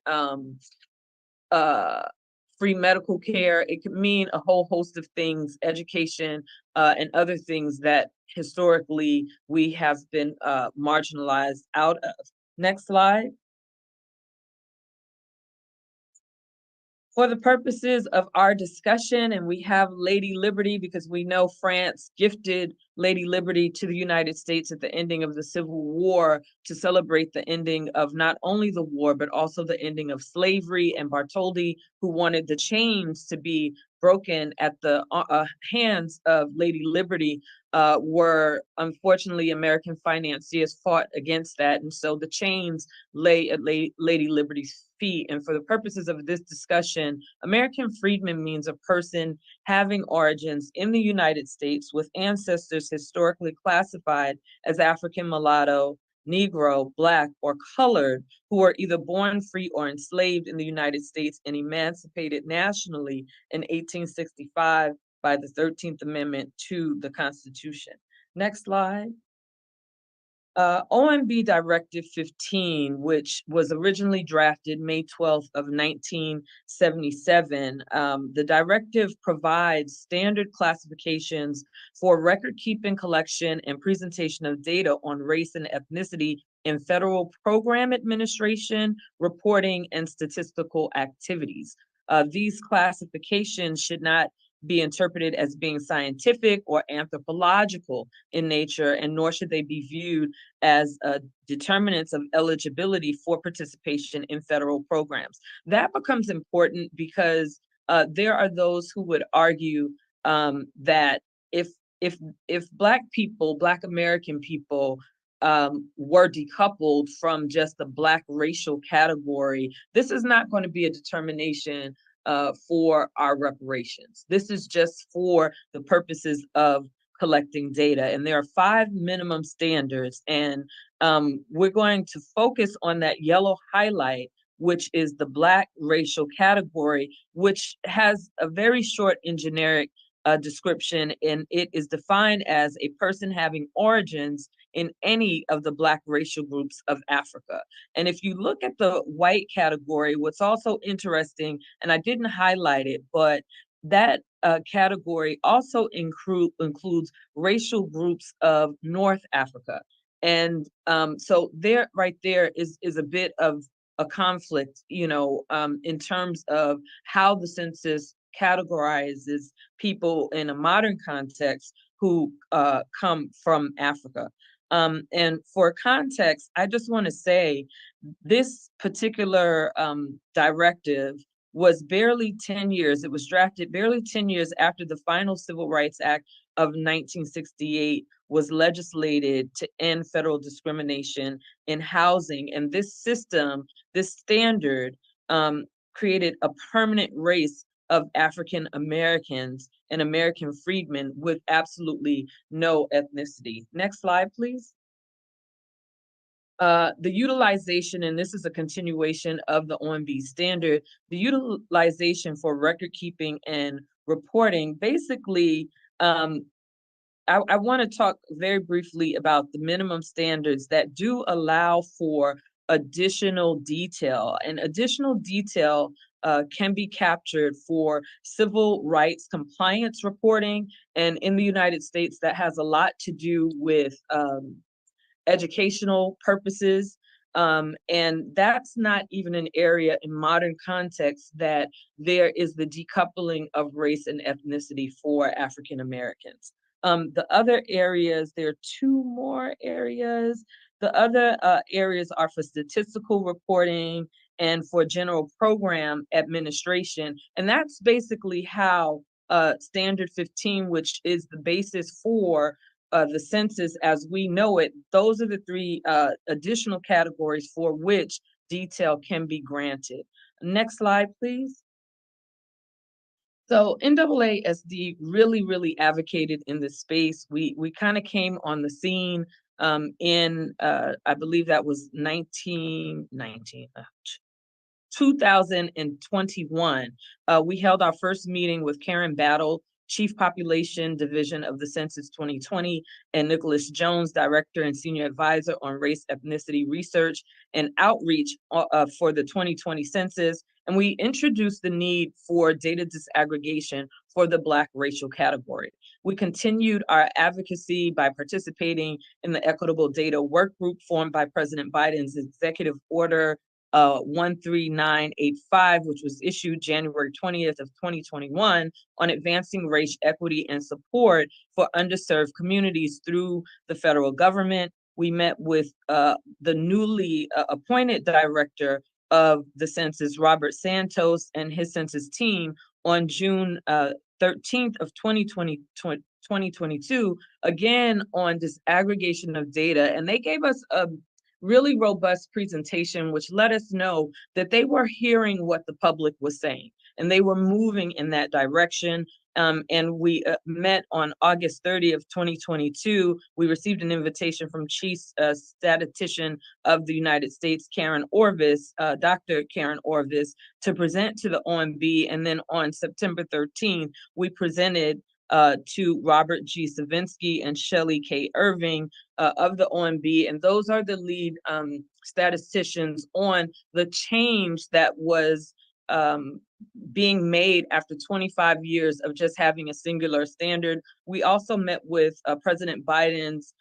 free medical care. It could mean a whole host of things, education, and other things that historically we have been marginalized out of. Next slide. For the purposes of our discussion, and we have Lady Liberty because we know France gifted Lady Liberty to the United States at the ending of the Civil War to celebrate the ending of not only the war, but also the ending of slavery, and Bartholdi, who wanted the chains to be broken at the hands of Lady Liberty, were unfortunately American financiers fought against that. And so the chains lay at Lady Liberty's feet. And for the purposes of this discussion, American freedman means a person having origins in the United States with ancestors historically classified as African, mulatto, Negro, Black, or colored, who are either born free or enslaved in the United States and emancipated nationally in 1865 by the 13th Amendment to the Constitution. Next slide. OMB Directive 15, which was originally drafted May 12th of 1977, the directive provides standard classifications for record keeping, collection, and presentation of data on race and ethnicity in federal program administration, reporting, and statistical activities. These classifications should not be interpreted as being scientific or anthropological in nature, and nor should they be viewed as determinants of eligibility for participation in federal programs. That becomes important because there are those who would argue that if Black people, Black American people, were decoupled from just the Black racial category, this is not going to be a determination for our reparations. This is just for the purposes of collecting data. And there are 5 minimum standards. And we're going to focus on that yellow highlight, which is the Black racial category, which has a very short and generic description, and it is defined as a person having origins in any of the Black racial groups of Africa. And if you look at the white category, what's also interesting, and I didn't highlight it, but that category also includes racial groups of North Africa. And so there, right there is a bit of a conflict, in terms of how the census categorizes people in a modern context who come from Africa. And for context, I just want to say this particular directive was barely 10 years. It was drafted barely 10 years after the final Civil Rights Act of 1968 was legislated to end federal discrimination in housing. And this system, this standard, created a permanent race of African Americans and American freedmen with absolutely no ethnicity. Next slide, please. The utilization, and this is a continuation of the OMB standard, the utilization for record keeping and reporting, basically, I want to talk very briefly about the minimum standards that do allow for additional detail, and additional detail can be captured for civil rights compliance reporting. And in the United States, that has a lot to do with educational purposes. And that's not even an area in modern context that there is the decoupling of race and ethnicity for African Americans. The other areas, there are 2 more areas. The other areas are for statistical reporting and for general program administration. And that's basically how Standard 15, which is the basis for the census as we know it, those are the 3 additional categories for which detail can be granted. Next slide, please. So NAASD really advocated in this space. We kind of came on the scene in, I believe that was 2021. We held our first meeting with Karen Battle, Chief Population Division of the Census 2020, and Nicholas Jones, Director and Senior Advisor on Race, Ethnicity Research and Outreach for the 2020 census. And we introduced the need for data disaggregation for the Black racial category. We continued our advocacy by participating in the Equitable Data Work Group formed by President Biden's Executive Order 13985, which was issued January 20th of 2021 on advancing race equity and support for underserved communities through the federal government. We met with the newly appointed director of the census, Robert Santos, and his census team on June 13th of 2022, again on disaggregation of data. And they gave us a really robust presentation, which let us know that they were hearing what the public was saying and they were moving in that direction. And we met on August 30th, 2022. We received an invitation from Chief Statistician of the United States, Karen Orvis, Dr. Karen Orvis, to present to the OMB. And then on September 13th, we presented to Robert G. Savinsky and Shelley K. Irving of the OMB. And those are the lead statisticians on the change that was being made after 25 years of just having a singular standard. We also met with President Biden's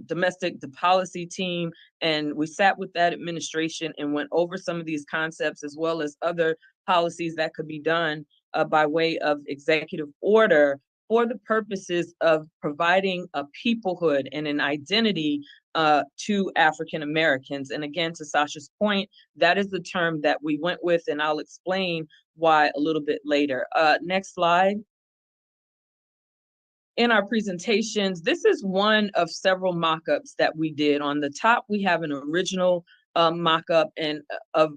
domestic policy team, and we sat with that administration and went over some of these concepts as well as other policies that could be done. by way of executive order for the purposes of providing a peoplehood and an identity to African Americans. And again, to Sasha's point, that is the term that we went with, and I'll explain why a little bit later. Next slide. In our presentations, this is one of several mock-ups that we did. On the top, we have an original mock-up of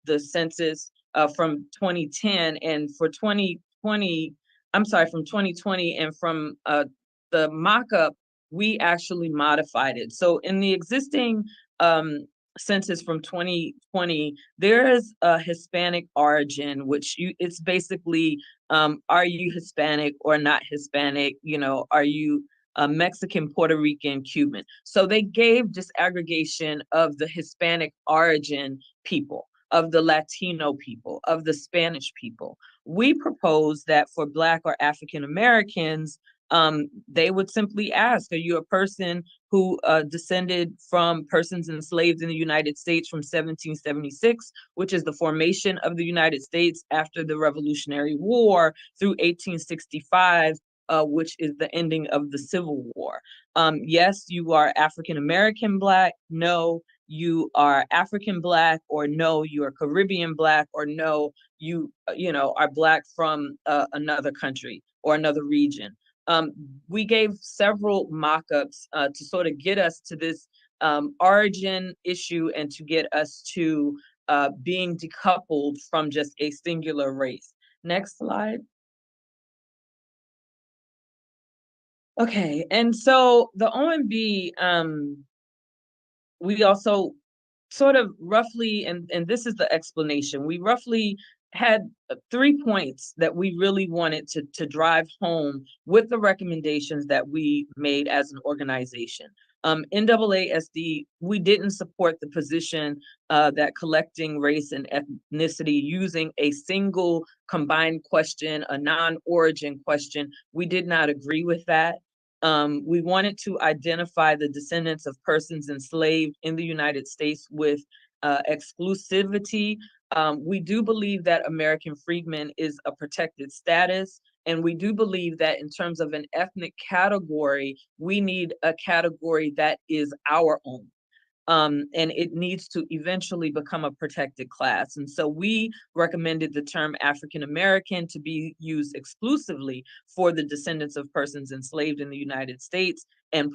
the census from 2010, and for 2020, I'm sorry, from 2020, and from the mock-up, we actually modified it. So in the existing census from 2020, there is a Hispanic origin, which it's basically, are you Hispanic or not Hispanic? You know, are you Mexican, Puerto Rican, Cuban? So they gave disaggregation of the Hispanic origin people, of the Latino people, of the Spanish people. We propose that for Black or African Americans, they would simply ask, are you a person who descended from persons enslaved in the United States from 1776, which is the formation of the United States after the Revolutionary War, through 1865, which is the ending of the Civil War? Yes, you are African American Black. No, you are African Black. Or no, you are Caribbean Black. Or no, you are Black from another country or another region. We gave several mock-ups to sort of get us to this origin issue and to get us to being decoupled from just a singular race. Next slide. Okay, and so the OMB, we also sort of roughly, and this is the explanation, we roughly had 3 points that we really wanted to drive home with the recommendations that we made as an organization. NAASD, we didn't support the position that collecting race and ethnicity using a single combined question, a non-origin question, we did not agree with that. We wanted to identify the descendants of persons enslaved in the United States with exclusivity. We do believe that American freedmen is a protected status, and we do believe that in terms of an ethnic category, we need a category that is our own. And it needs to eventually become a protected class. And so we recommended the term African American to be used exclusively for the descendants of persons enslaved in the United States. And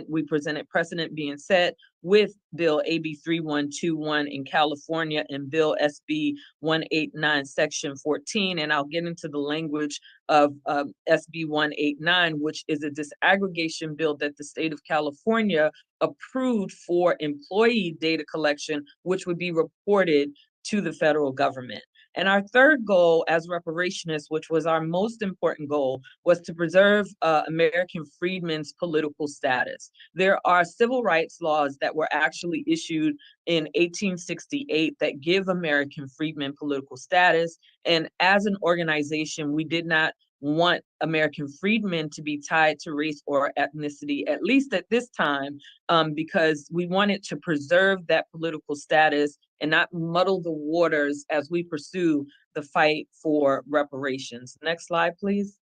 we presented precedent being set with Bill AB 3121 in California and Bill SB 189, Section 14. And I'll get into the language of SB 189, which is a disaggregation bill that the state of California approved for employee data collection, which would be reported to the federal government. And our third goal as reparationists, which was our most important goal, was to preserve American freedmen's political status. There are civil rights laws that were actually issued in 1868 that give American freedmen political status. And as an organization, we did not want American freedmen to be tied to race or ethnicity, at least at this time, because we wanted to preserve that political status and not muddle the waters as we pursue the fight for reparations. Next slide, please.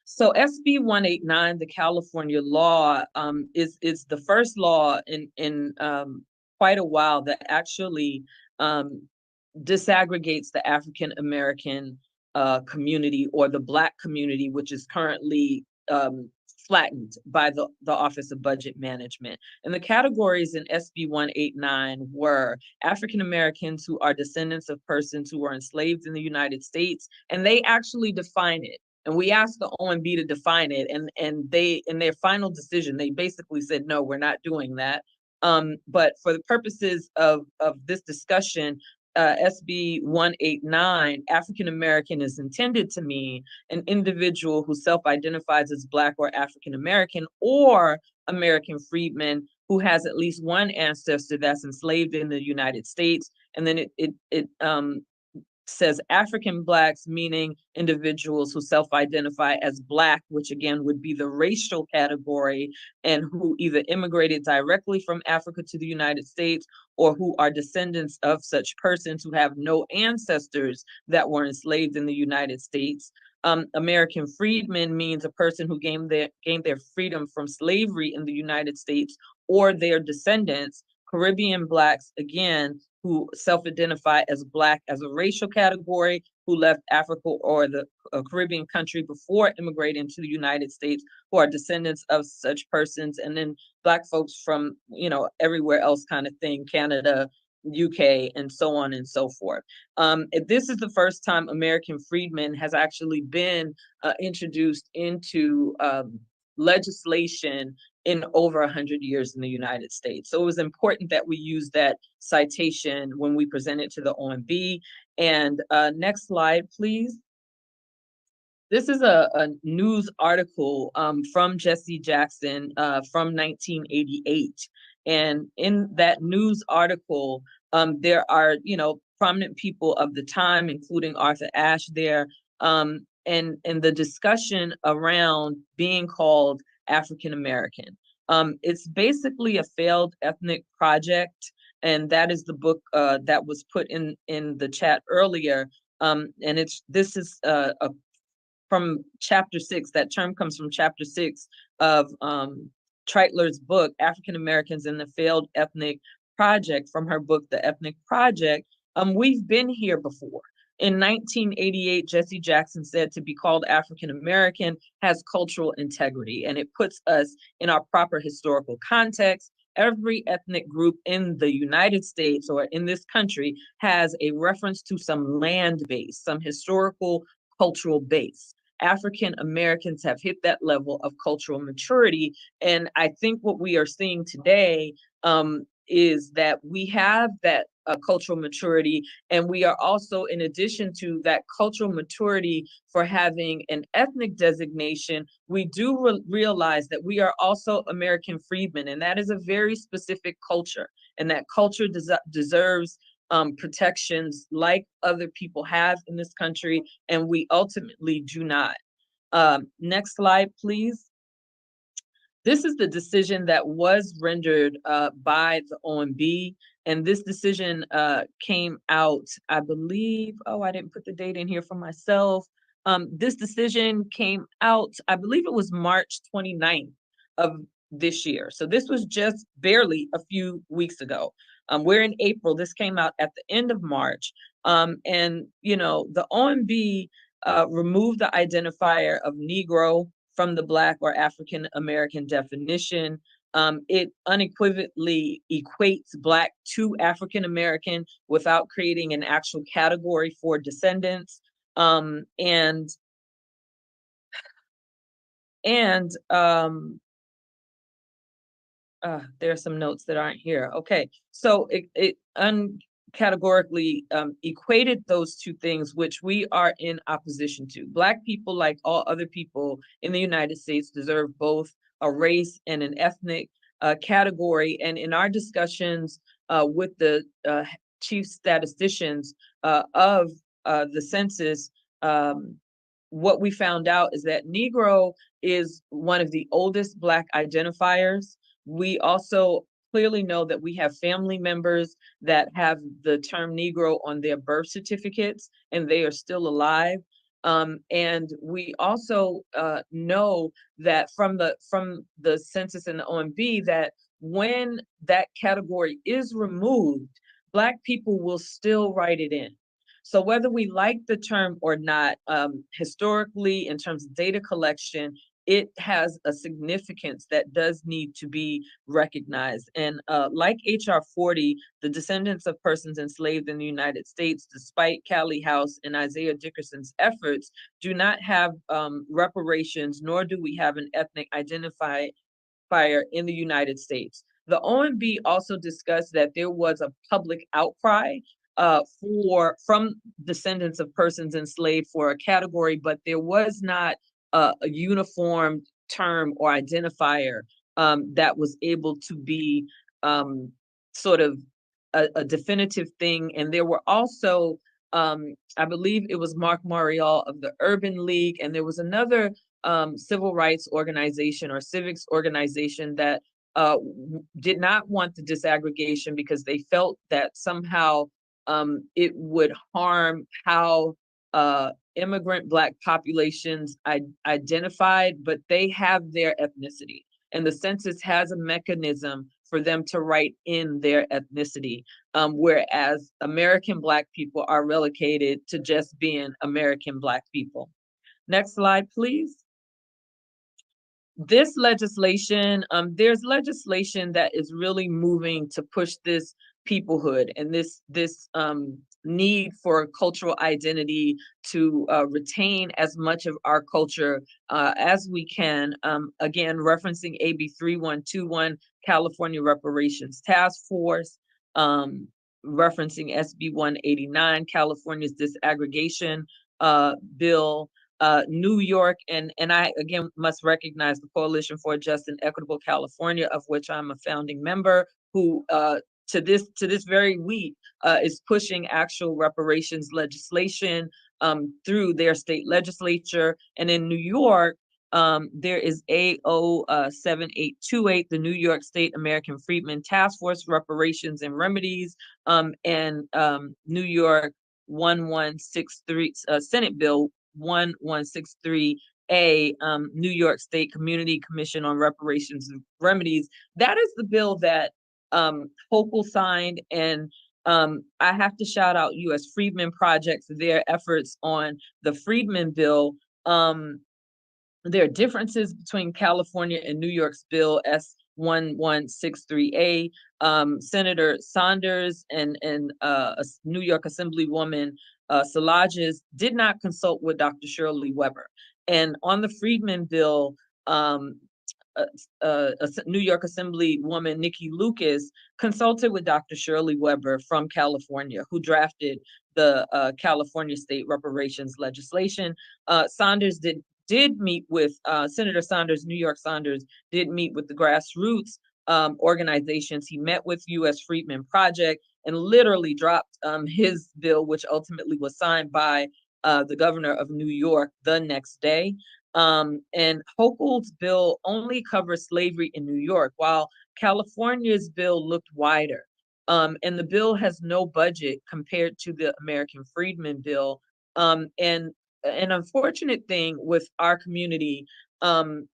So SB 189, the California law, is the first law in quite a while that actually disaggregates the African American community, or the Black community, which is currently flattened by the Office of Budget Management. And the categories in SB 189 were African Americans who are descendants of persons who were enslaved in the United States, and they actually define it. And we asked the OMB to define it, and they, in their final decision, they basically said, no, we're not doing that. But for the purposes of this discussion, SB 189, African American is intended to mean an individual who self-identifies as Black or African American, or American freedman who has at least one ancestor that's enslaved in the United States. And then it says African Blacks, meaning individuals who self-identify as Black, which again would be the racial category, and who either immigrated directly from Africa to the United States or who are descendants of such persons who have no ancestors that were enslaved in the United States. American freedmen means a person who gained their freedom from slavery in the United States or their descendants. Caribbean Blacks, again, who self-identify as Black as a racial category, who left Africa or the Caribbean country before immigrating to the United States, who are descendants of such persons, and then Black folks from, everywhere else kind of thing, Canada, UK, and so on and so forth. This is the first time American freedmen has actually been introduced into legislation in over 100 years in the United States. So it was important that we use that citation when we present it to the OMB. And next slide, please. This is a news article from Jesse Jackson from 1988. And in that news article, there are, prominent people of the time, including Arthur Ashe there, and the discussion around being called African American. It's basically a failed ethnic project, and that is the book that was put in the chat earlier. And this is from chapter 6. That term comes from chapter 6 of Treitler's book, African Americans and the Failed Ethnic Project, from her book, The Ethnic Project. We've been here before. In 1988, Jesse Jackson said to be called African American has cultural integrity, and it puts us in our proper historical context. Every ethnic group in the United States or in this country has a reference to some land base, some historical cultural base. African Americans have hit that level of cultural maturity. And I think what we are seeing today is that we have that cultural maturity, and we are also, in addition to that cultural maturity for having an ethnic designation, we do realize that we are also American freedmen, and that is a very specific culture, and that culture deserves protections like other people have in this country, and we ultimately do not. Next slide, please. This is the decision that was rendered by the OMB, and this decision came out, I believe, I didn't put the date in here for myself. This decision came out, I believe it was March 29th of this year. So this was just barely a few weeks ago. We're in April. This came out at the end of March. And, the OMB removed the identifier of Negro from the Black or African American definition. It unequivocally equates Black to African American without creating an actual category for descendants. There are some notes that aren't here. Okay, so it categorically equated those two things, which we are in opposition to. Black people, like all other people in the United States, deserve both a race and an ethnic category. And in our discussions with the chief statisticians of the census, what we found out is that Negro is one of the oldest Black identifiers. We also clearly know that we have family members that have the term Negro on their birth certificates, and they are still alive. And we also know that from the census and the OMB that when that category is removed, Black people will still write it in. So whether we like the term or not, historically, in terms of data collection, it has a significance that does need to be recognized. And like HR 40, the descendants of persons enslaved in the United States, despite Callie House and Isaiah Dickerson's efforts, do not have reparations, nor do we have an ethnic identifier in the United States. The OMB also discussed that there was a public outcry from descendants of persons enslaved for a category, but there was not a uniform term or identifier that was able to be sort of a definitive thing. And there were also I believe it was Mark Morial of the Urban League, and there was another civil rights organization or civics organization that did not want the disaggregation because they felt that somehow it would harm how immigrant Black populations identified, but they have their ethnicity. And the census has a mechanism for them to write in their ethnicity, whereas American Black people are relegated to just being American Black people. Next slide, please. This legislation, there's legislation that is really moving to push this peoplehood and this need for cultural identity to retain as much of our culture as we can. Again, referencing AB 3121, California Reparations Task Force, referencing SB 189, California's disaggregation bill. New York, and I again must recognize the Coalition for a Just and Equitable California, of which I'm a founding member, who to this very week is pushing actual reparations legislation through their state legislature. And in New York, there is AO 7828, the New York State American Freedmen Task Force Reparations and Remedies, and New York 1163 Senate Bill 1163A, New York State Community Commission on Reparations and Remedies. That is the bill that Hochul signed, and I have to shout out U.S. Freedmen Project for their efforts on the Freedmen Bill. There are differences between California and New York's bill S1163A. Senator Saunders and New York Assemblywoman Szilagyi did not consult with Dr. Shirley Weber. And on the Freedmen bill, New York Assemblywoman Nikki Lucas consulted with Dr. Shirley Weber from California, who drafted the California state reparations legislation. Saunders did meet with Senator Saunders, New York Saunders did meet with the grassroots organizations. He met with U.S. Freedmen Project and literally dropped his bill, which ultimately was signed by the governor of New York the next day. And Hochul's bill only covers slavery in New York, while California's bill looked wider. And the bill has no budget compared to the American Freedmen Bill. And an unfortunate thing with our community, Szilagyi,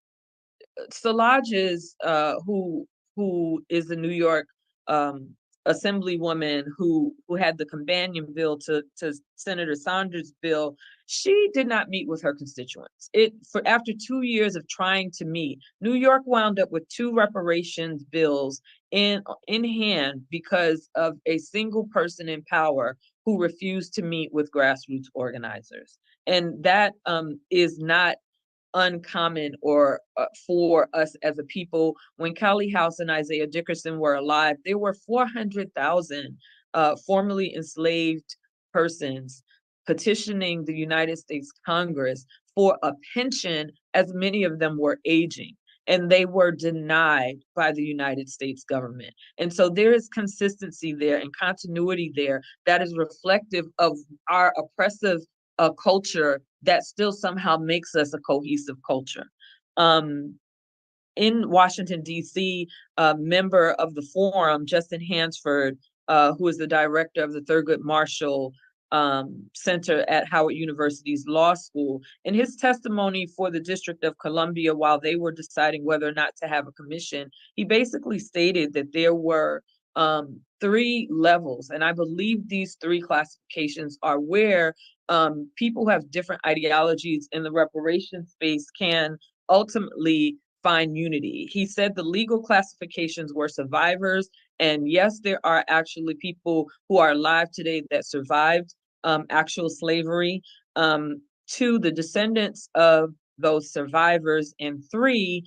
who is the New York Assemblywoman who had the companion bill to Senator Saunders' bill, she did not meet with her constituents. After 2 years of trying to meet, New York wound up with 2 reparations bills in hand because of a single person in power who refused to meet with grassroots organizers. And that is not uncommon or for us as a people. When Callie House and Isaiah Dickerson were alive, there were 400,000 formerly enslaved persons petitioning the United States Congress for a pension, as many of them were aging, and they were denied by the United States government. And so there is consistency there and continuity there that is reflective of our oppressive culture that still somehow makes us a cohesive culture. In Washington, D.C., a member of the forum, Justin Hansford, who is the director of the Thurgood Marshall Center at Howard University's Law School, in his testimony for the District of Columbia while they were deciding whether or not to have a commission, he basically stated that there were 3 levels, and I believe these 3 classifications are where people who have different ideologies in the reparations space can ultimately find unity. He said the legal classifications were survivors, and yes, there are actually people who are alive today that survived actual slavery. 2, the descendants of those survivors, and 3,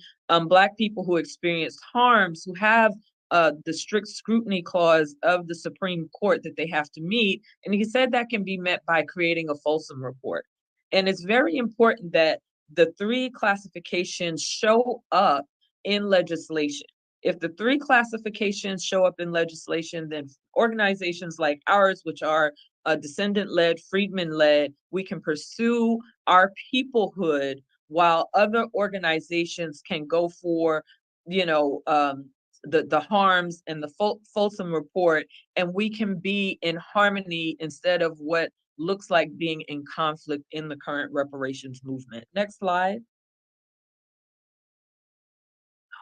Black people who experienced harms, who have the strict scrutiny clause of the Supreme Court that they have to meet. And he said that can be met by creating a Folsom report. And it's very important that the 3 classifications show up in legislation. If the 3 classifications show up in legislation, then organizations like ours, which are descendant-led, freedmen-led, we can pursue our peoplehood while other organizations can go for, the harms and the Folsom report, and we can be in harmony instead of what looks like being in conflict in the current reparations movement. Next slide.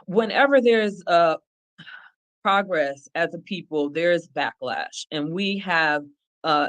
Whenever there's progress as a people, there is backlash, and we have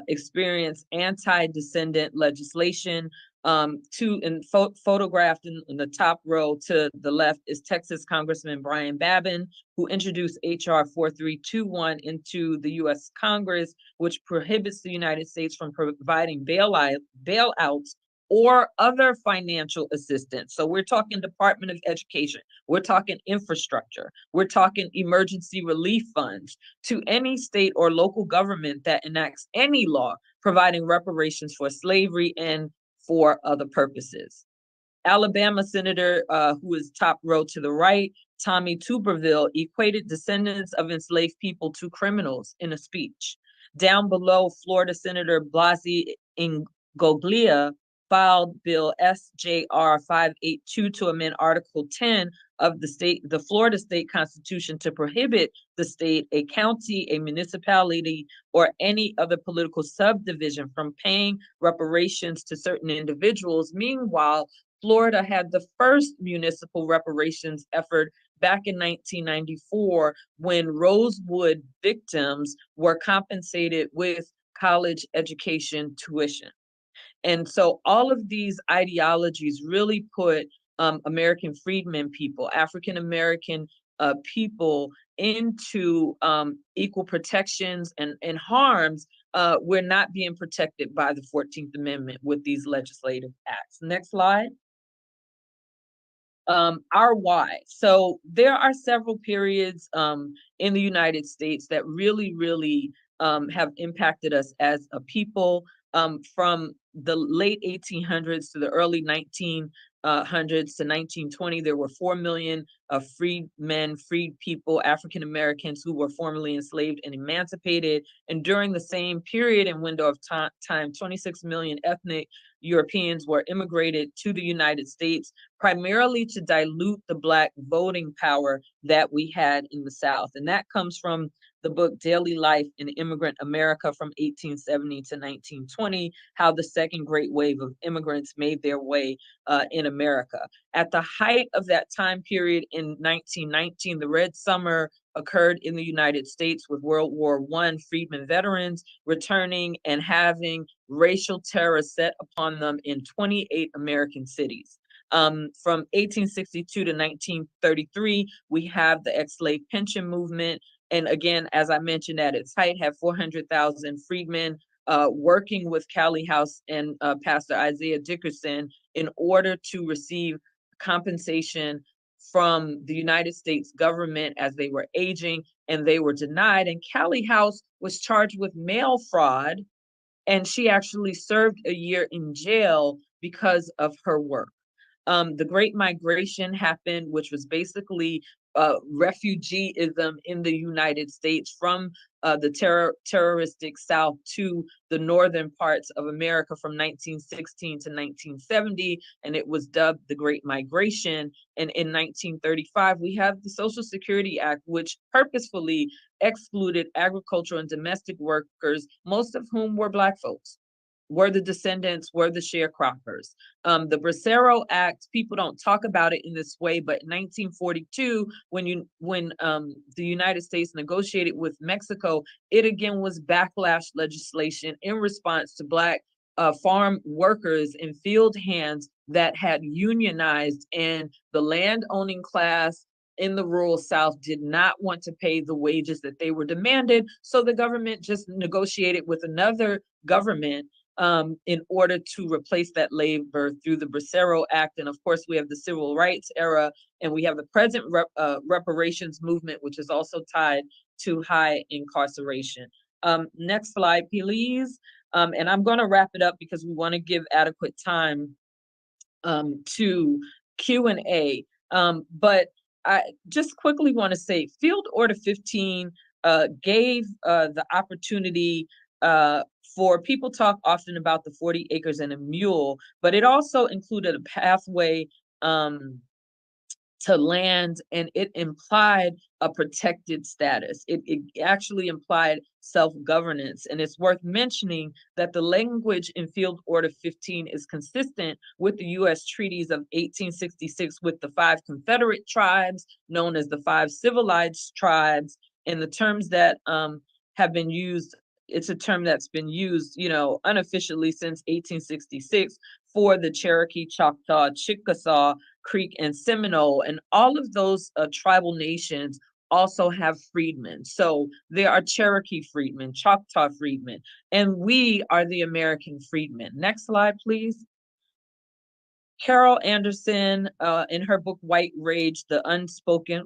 experienced anti-descendant legislation. Photographed in the top row to the left is Texas Congressman Brian Babin, who introduced HR 4321 into the U.S. Congress, which prohibits the United States from providing bailouts or other financial assistance. So we're talking Department of Education, we're talking infrastructure, we're talking emergency relief funds to any state or local government that enacts any law providing reparations for slavery and for other purposes. Alabama Senator, who is top row to the right, Tommy Tuberville, equated descendants of enslaved people to criminals in a speech. Down below, Florida Senator Blasi Ingoglia filed Bill SJR 582 to amend Article 10 of the Florida State Constitution to prohibit the state, a county, a municipality, or any other political subdivision from paying reparations to certain individuals. Meanwhile, Florida had the first municipal reparations effort back in 1994 when Rosewood victims were compensated with college education tuition. And so all of these ideologies really put American freedmen people, African-American people into equal protections and harms. We're not being protected by the 14th Amendment with these legislative acts. Next slide. Our why. So there are several periods in the United States that really have impacted us as a people. From the late 1800s to the early 1900s to 1920, there were 4 million freed men, freed people, African Americans who were formerly enslaved and emancipated. And during the same period and window of time, 26 million ethnic Europeans were immigrated to the United States, primarily to dilute the Black voting power that we had in the South. And that comes from the book Daily Life in Immigrant America from 1870 to 1920, how the second great wave of immigrants made their way in America. At the height of that time period in 1919, the Red Summer occurred in the United States with World War I freedmen veterans returning and having racial terror set upon them in 28 American cities. From 1862 to 1933, we have the ex-slave pension movement. And again, as I mentioned, at its height, had 400,000 freedmen working with Callie House and Pastor Isaiah Dickerson in order to receive compensation from the United States government as they were aging, and they were denied. And Callie House was charged with mail fraud, and she actually served a year in jail because of her work. The Great Migration happened, which was basically refugeeism in the United States from the terroristic South to the northern parts of America from 1916 to 1970, and it was dubbed the Great Migration. And in 1935, we have the Social Security Act, which purposefully excluded agricultural and domestic workers, most of whom were Black folks, were the descendants, were the sharecroppers. The Bracero Act, people don't talk about it in this way, but in 1942, when the United States negotiated with Mexico, it again was backlash legislation in response to Black farm workers and field hands that had unionized, and the land-owning class in the rural South did not want to pay the wages that they were demanded. So the government just negotiated with another government in order to replace that labor through the Bracero Act. And of course, we have the Civil Rights era, and we have the present reparations movement, which is also tied to high incarceration. Next slide, please. And I'm going to wrap it up because we want to give adequate time to Q&A. But I just quickly want to say Field Order 15 gave the opportunity for people talk often about the 40 acres and a mule, but it also included a pathway to land, and it implied a protected status. It actually implied self-governance. And it's worth mentioning that the language in Field Order 15 is consistent with the US treaties of 1866 with the 5 Confederate tribes, known as the 5 civilized tribes, and the terms that have been used. It's a term that's been used, unofficially since 1866 for the Cherokee, Choctaw, Chickasaw, Creek, and Seminole, and all of those tribal nations also have freedmen. So there are Cherokee freedmen, Choctaw freedmen, and we are the American freedmen. Next slide, please. Carol Anderson, in her book White Rage, the unspoken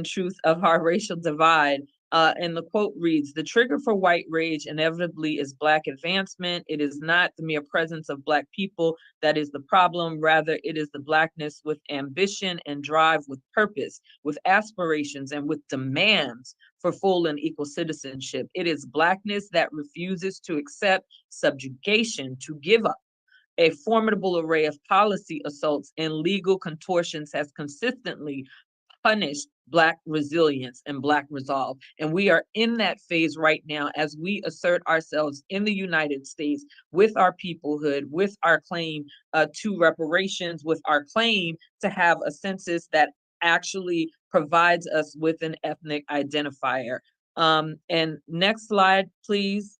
truth of our racial divide. And the quote reads, "The trigger for white rage inevitably is Black advancement. It is not the mere presence of Black people that is the problem. Rather, it is the Blackness with ambition and drive, with purpose, with aspirations, and with demands for full and equal citizenship. It is Blackness that refuses to accept subjugation, to give up. A formidable array of policy assaults and legal contortions has consistently punished Black resilience and Black resolve. And we are in that phase right now as we assert ourselves in the United States with our peoplehood, with our claim to reparations, with our claim to have a census that actually provides us with an ethnic identifier. And next slide, please.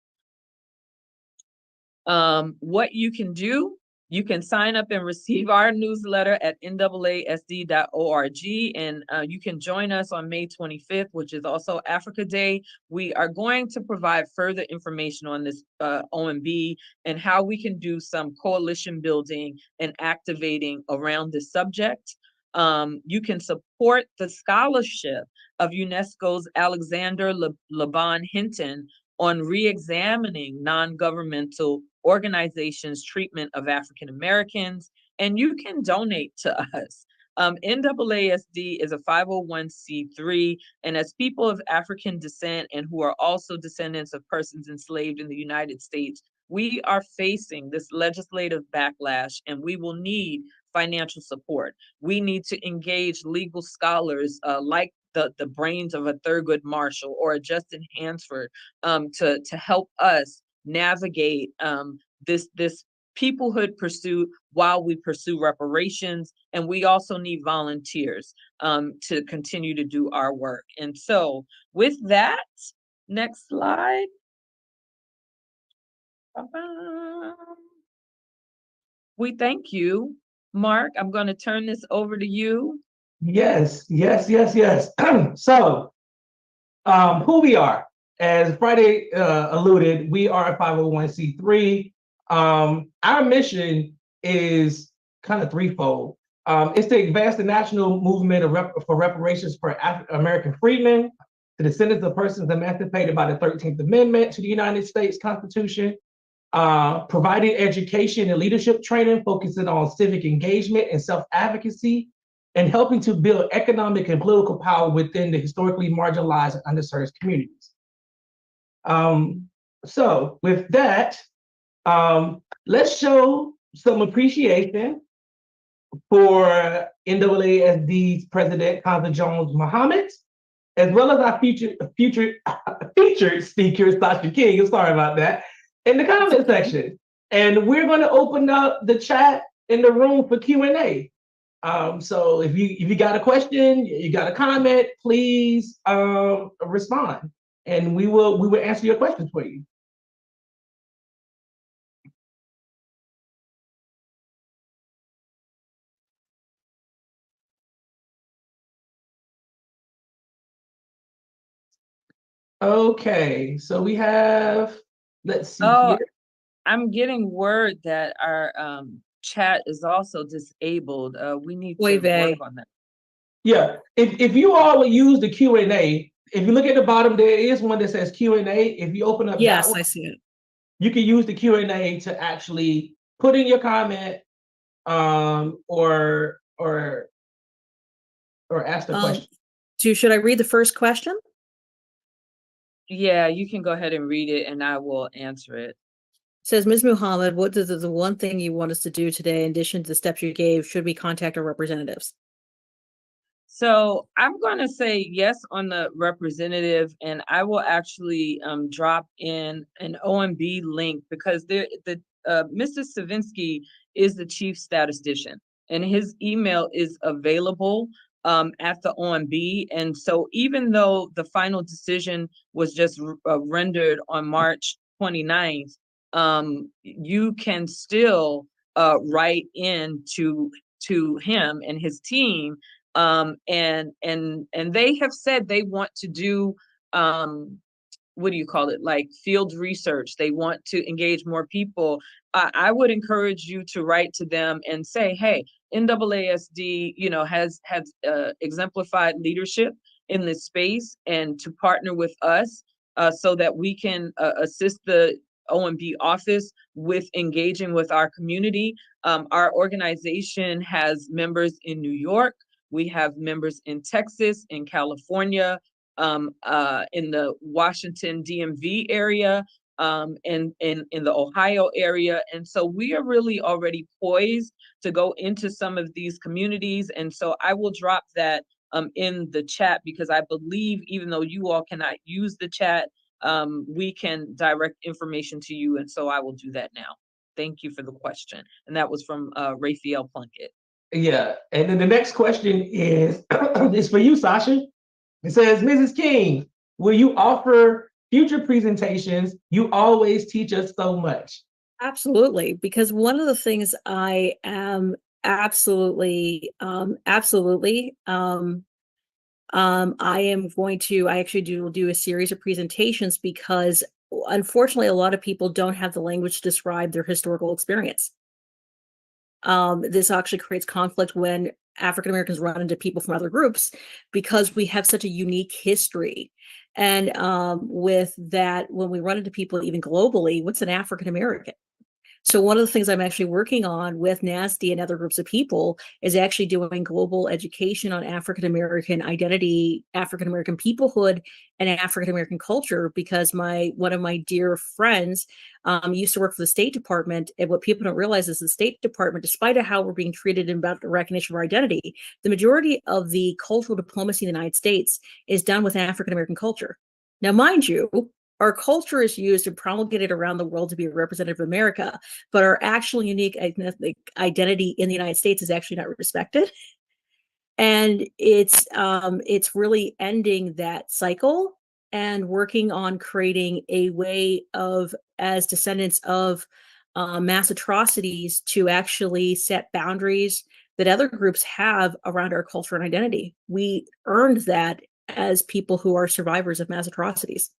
What you can do, you can sign up and receive our newsletter at NAASD.org, and you can join us on May 25th, which is also Africa Day. We are going to provide further information on this OMB and how we can do some coalition building and activating around this subject. You can support the scholarship of UNESCO's Alexander Laban Hinton on re-examining non-governmental organizations' treatment of African Americans, and you can donate to us. NAASD is a 501c3, and as people of African descent and who are also descendants of persons enslaved in the United States, we are facing this legislative backlash, and we will need financial support. We need to engage legal scholars like the brains of a Thurgood Marshall or a Justin Hansford to help us navigate this peoplehood pursuit while we pursue reparations. And we also need volunteers to continue to do our work. And so with that, next slide. We thank you. Mark, I'm going to turn this over to you. Yes. So, who we are. As Friday alluded, we are a 501c3. Our mission is kind of threefold. It's to advance the national movement for reparations for American freedmen, the descendants of persons emancipated by the 13th Amendment to the United States Constitution, providing education and leadership training, focusing on civic engagement and self-advocacy, and helping to build economic and political power within the historically marginalized and underserved communities. So with that, let's show some appreciation for NAASD's President Kanza Jones Muhammad, as well as our featured speaker, Sasha King, sorry about that, in the comment section. And we're going to open up the chat in the room for Q&A. So if you got a question, you got a comment, please respond, and we will answer your questions for you. Okay, so we have, let's see here. I'm getting word that our chat is also disabled. We need to work on that. Yeah, if you all will use the Q&A, if you look at the bottom, there is one that says Q&A. If you open up yes, that one, I see it. You can use the Q&A to actually put in your comment or ask the question. Should I read the first question? Yeah, you can go ahead and read it and I will answer it. Says Ms. Muhammad, what is the one thing you want us to do today in addition to the steps you gave? Should we contact our representatives? So I'm going to say yes on the representative, and I will actually drop in an OMB link because Mr. Savinsky is the chief statistician, and his email is available at the OMB. And so even though the final decision was just rendered on March 29th, you can still write in to him and his team, and they have said they want to do what do you call it, like field research. They want to engage more people. I would encourage you to write to them and say, hey, NAASD, has exemplified leadership in this space, and to partner with us so that we can assist the OMB office with engaging with our community. Our organization has members in New York. We have members in Texas, in California, in the Washington DMV area, and in the Ohio area. And so we are really already poised to go into some of these communities. And so I will drop that in the chat, because I believe even though you all cannot use the chat, we can direct information to you. And so I will do that now. Thank you for the question. And that was from Raphael Plunkett. Yeah, and then the next question is is for you, Sasha. It says, Mrs. King, will you offer future presentations? You always teach us so much. Absolutely, because one of the things I am absolutely, I actually will do a series of presentations because unfortunately, a lot of people don't have the language to describe their historical experience. This actually creates conflict when African Americans run into people from other groups because we have such a unique history. And with that, when we run into people even globally, what's an African American? So one of the things I'm actually working on with NASD and other groups of people is actually doing global education on African American identity, African American peoplehood, and African American culture, because one of my dear friends used to work for the State Department. And what people don't realize is the State Department, despite how we're being treated about the recognition of our identity, the majority of the cultural diplomacy in the United States is done with African American culture. Now, mind you, our culture is used and promulgated around the world to be a representative of America, but our actual unique ethnic identity in the United States is actually not respected. And it's really ending that cycle and working on creating a way of, as descendants of mass atrocities, to actually set boundaries that other groups have around our culture and identity. We earned that as people who are survivors of mass atrocities.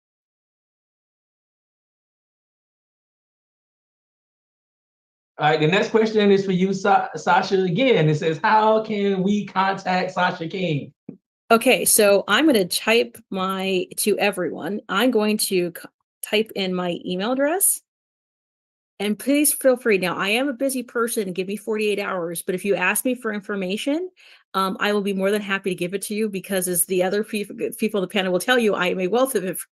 All right, the next question is for you, Sasha, again. It says, how can we contact Sasha King? Okay, so I'm going to type to everyone. I'm going to type in my email address. And please feel free. Now, I am a busy person. Give me 48 hours. But if you ask me for information, I will be more than happy to give it to you, because as the other people on the panel will tell you, I am a wealth of information.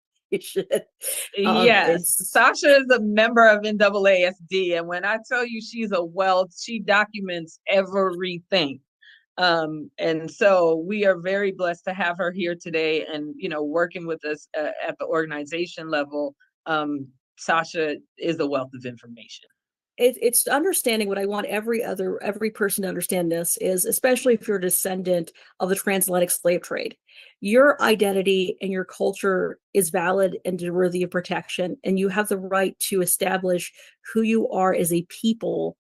Yes, Sasha is a member of NAASD, and when I tell you she's a wealth, she documents everything. And so we are very blessed to have her here today, and working with us at the organization level. Sasha is a wealth of information. It's understanding what I want every person to understand. This is, especially if you're a descendant of the transatlantic slave trade, your identity and your culture is valid and worthy of protection, and you have the right to establish who you are as a people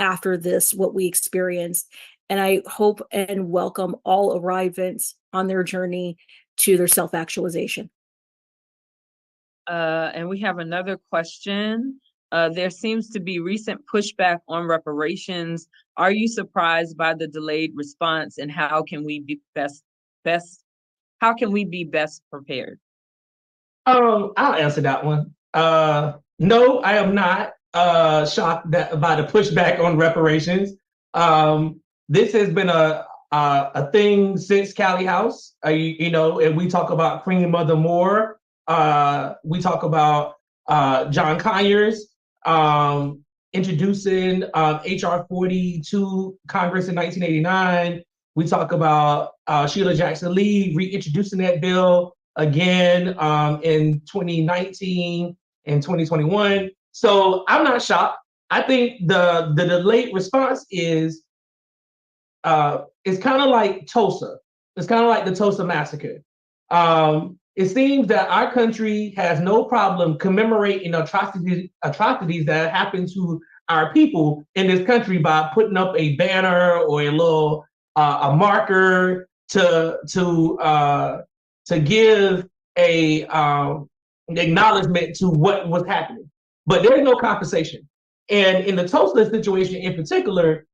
after this, what we experienced. And I hope and welcome all arrivants on their journey to their self-actualization. And we have another question. There seems to be recent pushback on reparations. Are you surprised by the delayed response, and how can we be best prepared? I'll answer that one. No, I am not shocked by the pushback on reparations. This has been a thing since Cali House, and we talk about cream of the more. We talk about John Conyers introducing HR 42 Congress in 1989. We talk about Sheila Jackson Lee reintroducing that bill again in 2019 and 2021. So I'm not shocked. I think the delayed response is it's kind of like Tulsa. It's kind of like the Tulsa massacre. It seems that our country has no problem commemorating atrocities that happen to our people in this country by putting up a banner or a little a marker to give a acknowledgement to what was happening. But there's no compensation. And in the Tulsa situation in particular,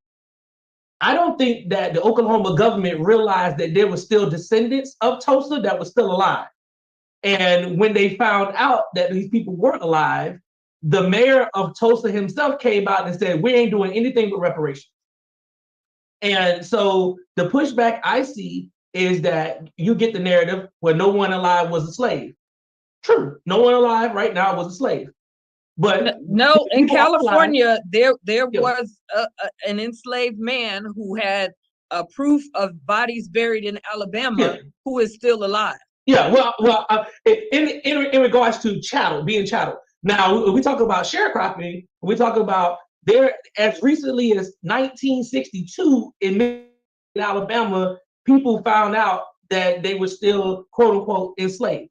I don't think that the Oklahoma government realized that there were still descendants of Tulsa that were still alive. And when they found out that these people weren't alive, the mayor of Tulsa himself came out and said, we ain't doing anything but reparations. And so the pushback I see is that you get the narrative where no one alive was a slave. True, no one alive right now was a slave. But no, in California, there was an enslaved man who had proof of bodies buried in Alabama who is still alive. Yeah, well, in regards to chattel, being chattel. Now, we talk about sharecropping. We talk about there as recently as 1962 in Alabama, people found out that they were still quote unquote enslaved.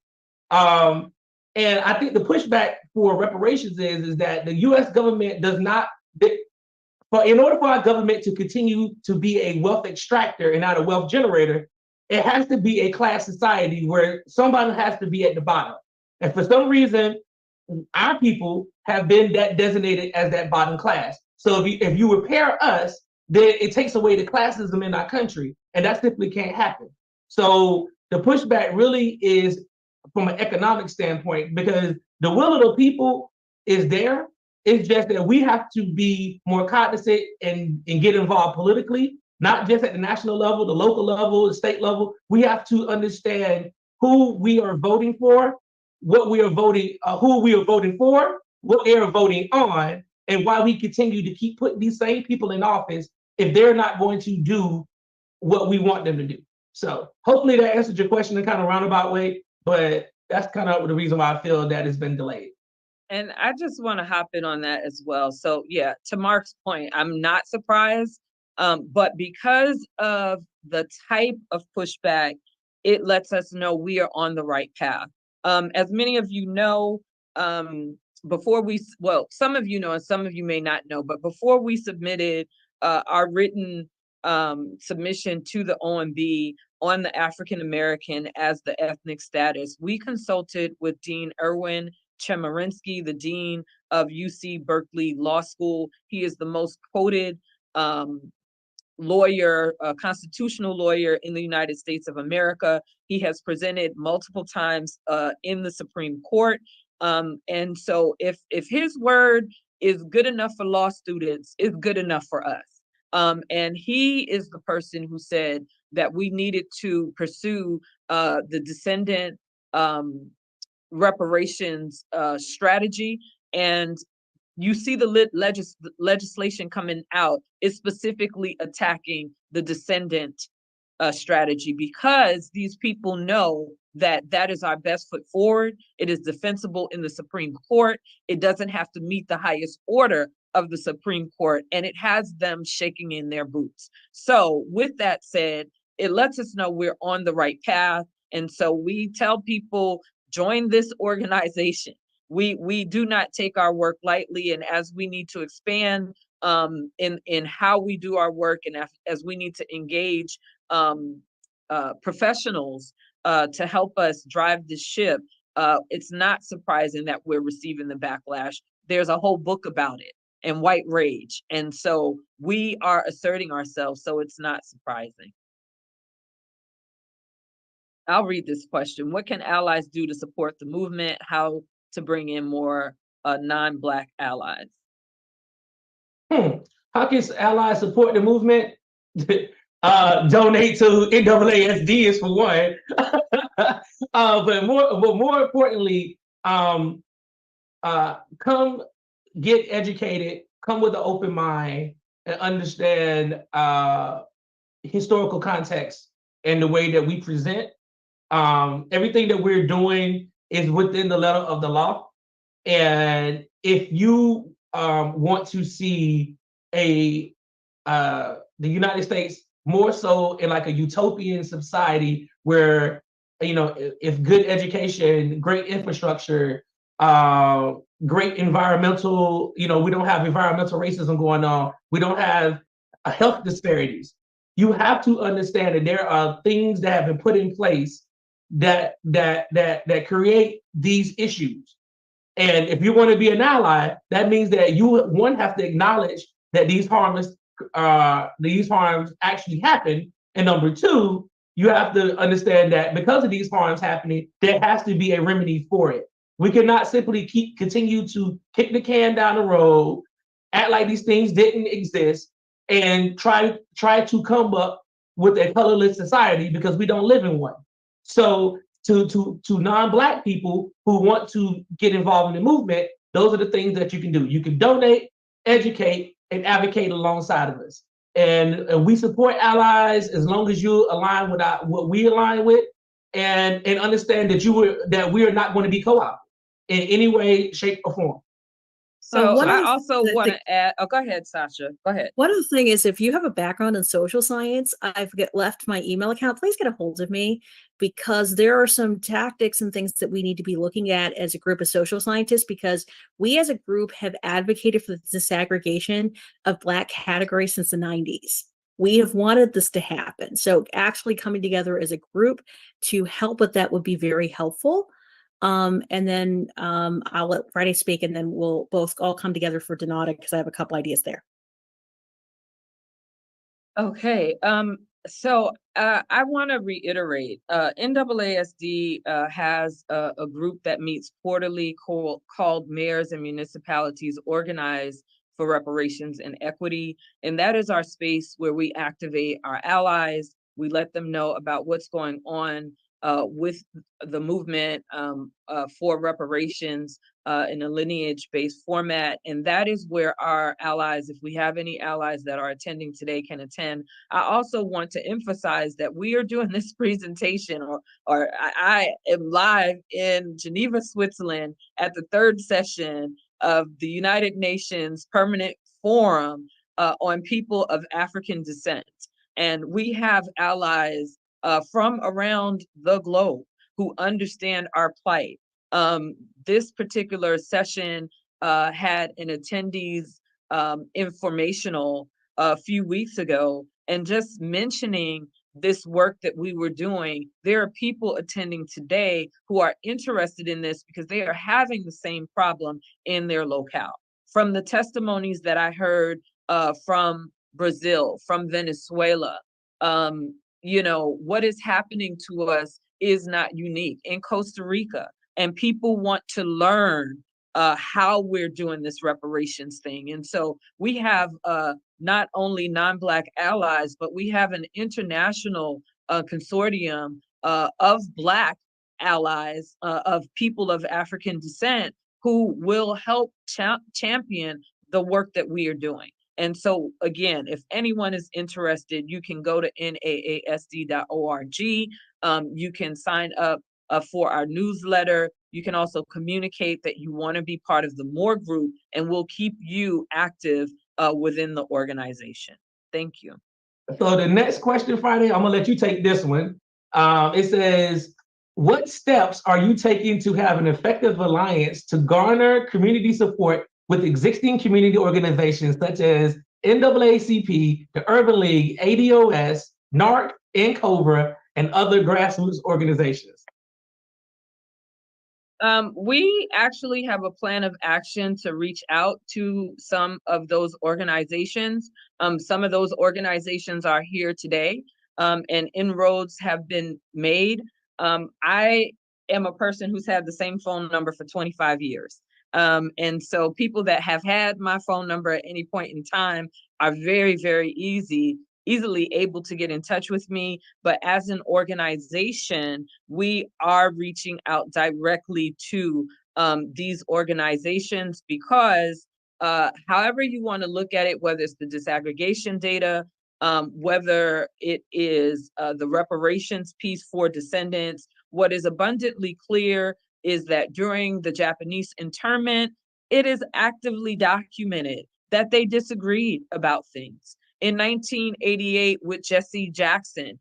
And I think the pushback for reparations is that the U.S. government does not. In order for our government to continue to be a wealth extractor and not a wealth generator, it has to be a class society where somebody has to be at the bottom. And for some reason, our people have been that designated as that bottom class. So if you repair us, then it takes away the classism in our country, and that simply can't happen. So the pushback really is from an economic standpoint, because the will of the people is there. It's just that we have to be more cognizant and get involved politically, not just at the national level, the local level, the state level. We have to understand who we are voting for, what we are voting, who we are voting for, what they are voting on, and why we continue to keep putting these same people in office if they're not going to do what we want them to do. So hopefully that answered your question in kind of roundabout way, but that's kind of the reason why I feel that it's been delayed. And I just want to hop in on that as well. So yeah, to Mark's point, I'm not surprised, but because of the type of pushback, it lets us know we are on the right path. As many of you know, some of you know and some of you may not know, but before we submitted our written submission to the OMB on the African American as the ethnic status, we consulted with Dean Erwin Chemerinsky, the dean of UC Berkeley Law School. He is the most quoted lawyer, constitutional lawyer in the United States of America. He has presented multiple times in the Supreme Court. And so if his word is good enough for law students, it's good enough for us. And he is the person who said that we needed to pursue the descendant reparations strategy. And you see the legislation coming out is specifically attacking the descendant strategy, because these people know that that is our best foot forward. It is defensible in the Supreme Court. It doesn't have to meet the highest order of the Supreme Court, and it has them shaking in their boots. So with that said, it lets us know we're on the right path. And so we tell people, join this organization. We do not take our work lightly, and as we need to expand in how we do our work, and as we need to engage professionals to help us drive this ship, it's not surprising that we're receiving the backlash. There's a whole book about it, and White Rage, and so we are asserting ourselves, so it's not surprising. I'll read this question. What can allies do to support the movement? How to bring in more non-Black allies? How can allies support the movement? Donate to NAASD is for one. but more importantly, come get educated, come with an open mind, and understand historical context and the way that we present. Everything that we're doing is within the letter of the law. And if you want to see the United States more so in like a utopian society where, if good education, great infrastructure, great environmental, we don't have environmental racism going on, we don't have health disparities. You have to understand that there are things that have been put in place that create these issues. And if you want to be an ally, that means that you have to acknowledge that these harms actually happen. And number two, you have to understand that because of these harms happening, there has to be a remedy for it. We cannot simply continue to kick the can down the road, act like these things didn't exist, and try to come up with a colorless society because we don't live in one. So to non-Black people who want to get involved in the movement, those are the things that you can do. You can donate, educate, and advocate alongside of us. And we support allies as long as you align with what we align with, and understand that we are not going to be co-opted in any way, shape, or form. So I also want to add, go ahead, Sasha, go ahead. One other thing is, if you have a background in social science, I've left my email account, please get a hold of me, because there are some tactics and things that we need to be looking at as a group of social scientists, because we as a group have advocated for the disaggregation of Black categories since the 90s. We have wanted this to happen. So actually coming together as a group to help with that would be very helpful. And then I'll let Friday speak, and then we'll both all come together for Donata, because I have a couple ideas there. Okay. So I want to reiterate, NAASD has a group that meets quarterly called Mayors and Municipalities Organized for Reparations and Equity. And that is our space where we activate our allies. We let them know about what's going on with the movement for reparations in a lineage-based format. And that is where our allies, if we have any allies that are attending today, can attend. I also want to emphasize that we are doing this presentation, or I am live in Geneva, Switzerland at the third session of the United Nations Permanent Forum on People of African Descent. And we have allies from around the globe who understand our plight. This particular session had an attendees informational a few weeks ago, and just mentioning this work that we were doing, there are people attending today who are interested in this because they are having the same problem in their locale. From the testimonies that I heard from Brazil, from Venezuela, what is happening to us is not unique. In Costa Rica, and people want to learn how we're doing this reparations thing. And so we have not only non-Black allies, but we have an international consortium of Black allies of people of African descent who will help champion the work that we are doing. And so, again, if anyone is interested, you can go to naasd.org. You can sign up for our newsletter. You can also communicate that you want to be part of the MORE group, and we'll keep you active within the organization. Thank you. So the next question, Friday, I'm going to let you take this one. It says, what steps are you taking to have an effective alliance to garner community support with existing community organizations such as NAACP, the Urban League, ADOS, NARC, and COBRA, and other grassroots organizations? We actually have a plan of action to reach out to some of those organizations. Some of those organizations are here today, and inroads have been made. I am a person who's had the same phone number for 25 years. And so people that have had my phone number at any point in time are very, very easy easily able to get in touch with me. But as an organization, we are reaching out directly to these organizations because however you want to look at it, whether it's the disaggregation data, whether it is the reparations piece for descendants, what is abundantly clear is that during the Japanese internment, it is actively documented that they disagreed about things. In 1988 with Jesse Jackson,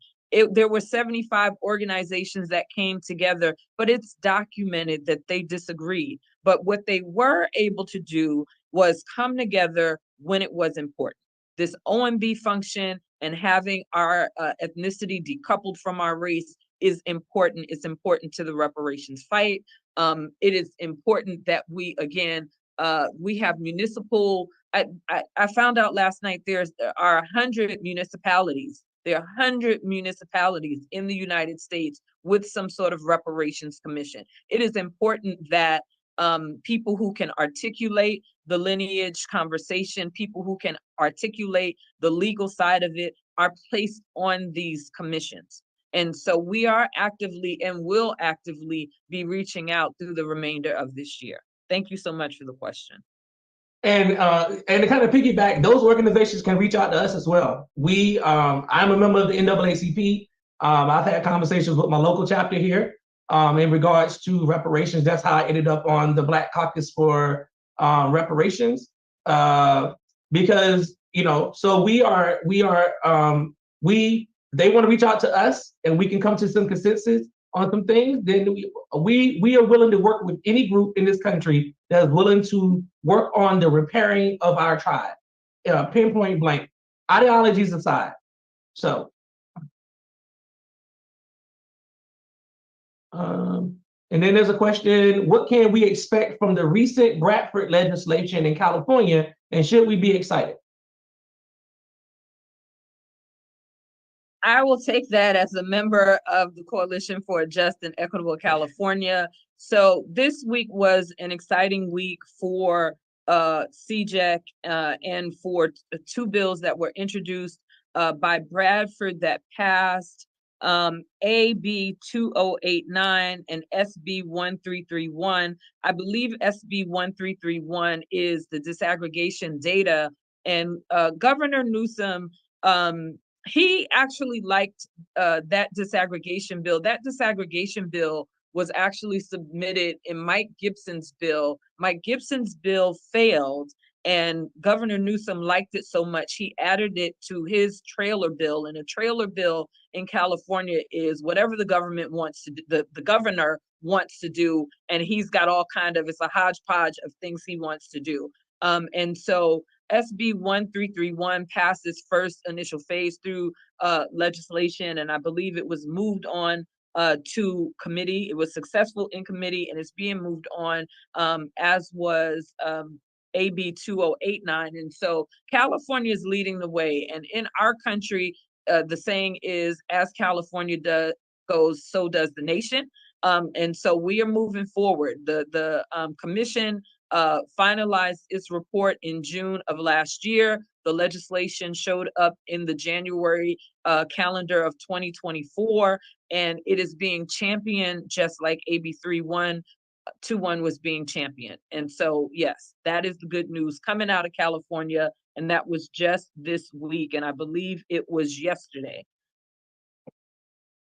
there were 75 organizations that came together, but it's documented that they disagreed. But what they were able to do was come together when it was important. This OMB function and having our ethnicity decoupled from our race is important. It's important to the reparations fight. It is important that we, again, we have municipal, I found out last night there are 100 municipalities. There are 100 municipalities in the United States with some sort of reparations commission. It is important that people who can articulate the lineage conversation, people who can articulate the legal side of it are placed on these commissions. And so we are actively and will actively be reaching out through the remainder of this year. Thank you so much for the question. And to kind of piggyback, those organizations can reach out to us as well. I'm a member of the NAACP. I've had conversations with my local chapter here in regards to reparations. That's how I ended up on the Black Caucus for reparations, because so they want to reach out to us, and we can come to some consensus on some things. Then we are willing to work with any group in this country that is willing to work on the repairing of our tribe, pinpoint blank, ideologies aside. So, and then there's a question: what can we expect from the recent Bradford legislation in California, and should we be excited? I will take that as a member of the Coalition for a Just and Equitable California. So this week was an exciting week for CJEC and for two bills that were introduced by Bradford that passed, AB 2089 and SB 1331. I believe SB 1331 is the disaggregation data, and Governor Newsom, he actually liked that disaggregation bill. That disaggregation bill was actually submitted in Mike Gibson's bill. Mike Gibson's bill failed, and Governor Newsom liked it so much, he added it to his trailer bill. And a trailer bill in California is whatever the government wants to do, the governor wants to do, and he's got all kind of, it's a hodgepodge of things he wants to do. And so SB 1331 passed its first initial phase through legislation, and I believe it was moved on to committee. It was successful in committee, and it's being moved on, as was AB 2089. And so California is leading the way. And in our country, the saying is, as California goes, so does the nation. And so we are moving forward. The commission finalized its report in June of last year. The legislation showed up in the January calendar of 2024, and it is being championed just like AB 3121 was being championed. And so, yes, that is the good news coming out of California, and that was just this week, and I believe it was yesterday.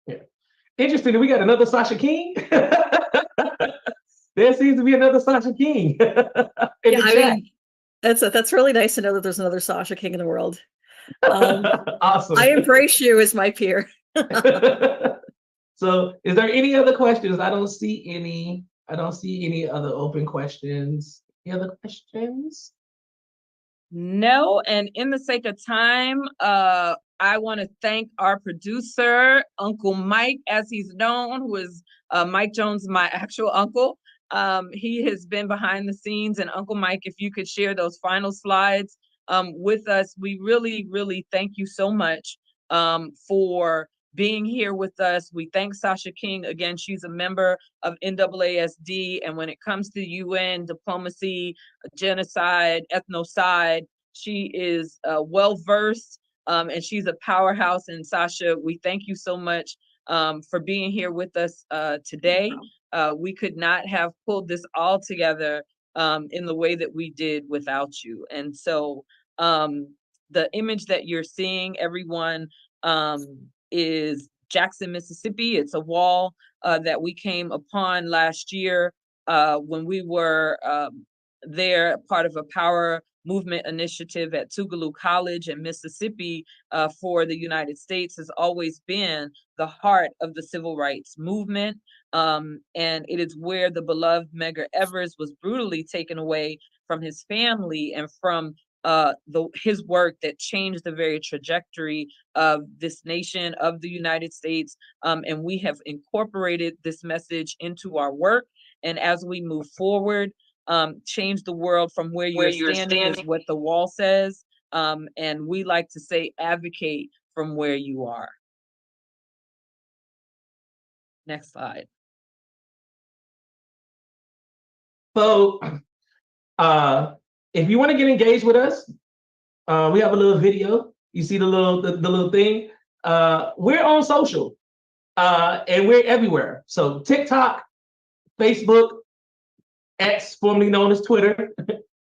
Yeah. Interesting. We got another Sasha King. There seems to be another Sasha King. That's really nice to know that there's another Sasha King in the world. Awesome. I embrace you as my peer. So, is there any other questions? I don't see any other open questions. Any other questions? No, and in the sake of time, I want to thank our producer, Uncle Mike, as he's known, who is Mike Jones, my actual uncle. He has been behind the scenes, and Uncle Mike, if you could share those final slides with us, we really, really thank you so much for being here with us. We thank Sasha King. Again, she's a member of NAASD, and when it comes to UN, diplomacy, genocide, ethnocide, she is well-versed. And she's a powerhouse. And Sasha, we thank you so much for being here with us today. We could not have pulled this all together in the way that we did without you. And so the image that you're seeing, everyone, is Jackson, Mississippi. It's a wall that we came upon last year when we were there, part of a power movement initiative at Tougaloo College in Mississippi for the United States. Has always been the heart of the civil rights movement. And it is where the beloved Medgar Evers was brutally taken away from his family and from his work that changed the very trajectory of this nation, of the United States. And we have incorporated this message into our work. And as we move forward, change the world from where you're standing is what the wall says. And we like to say, advocate from where you are. Next slide. So if you want to get engaged with us, we have a little video. You see the little thing. We're on social and we're everywhere. So TikTok, Facebook, X, formerly known as Twitter,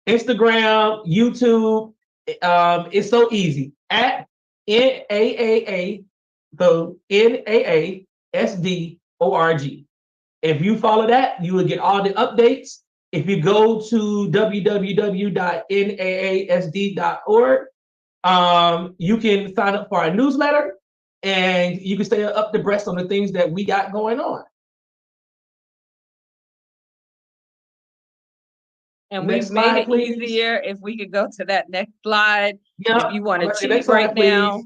Instagram, YouTube. It's so easy. At NAAA, so NAASD.org. If you follow that, you will get all the updates. If you go to www.naasd.org, you can sign up for our newsletter and you can stay up to breast on the things that we got going on. And we've made it easier if we could go to that next slide. Yep. If you want to cheat right now.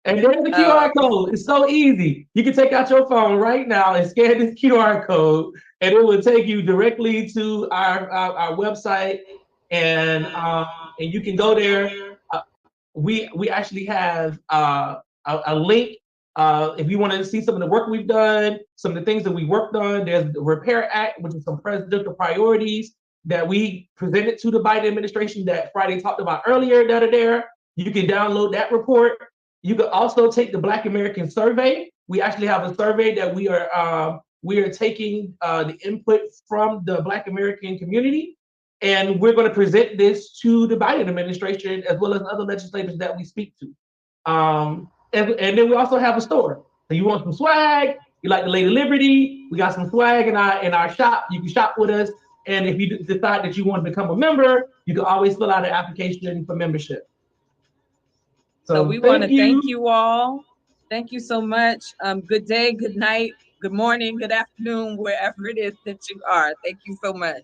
And there's the QR code. It's so easy. You can take out your phone right now and scan this QR code, and it will take you directly to our website, and you can go there. We actually have a link. If you want to see some of the work we've done, some of the things that we worked on, there's the Repair Act, which is some presidential priorities that we presented to the Biden administration that Friday talked about earlier that are there. You can download that report. You can also take the Black American Survey. We actually have a survey that we are taking the input from the Black American community, and we're going to present this to the Biden administration as well as other legislators that we speak to. And then we also have a store. So you want some swag? You like the Lady Liberty? We got some swag in our shop. You can shop with us. And if you decide that you want to become a member, you can always fill out an application for membership. So we want to thank you all. Thank you so much. Good day, good night, good morning, good afternoon, wherever it is that you are. Thank you so much.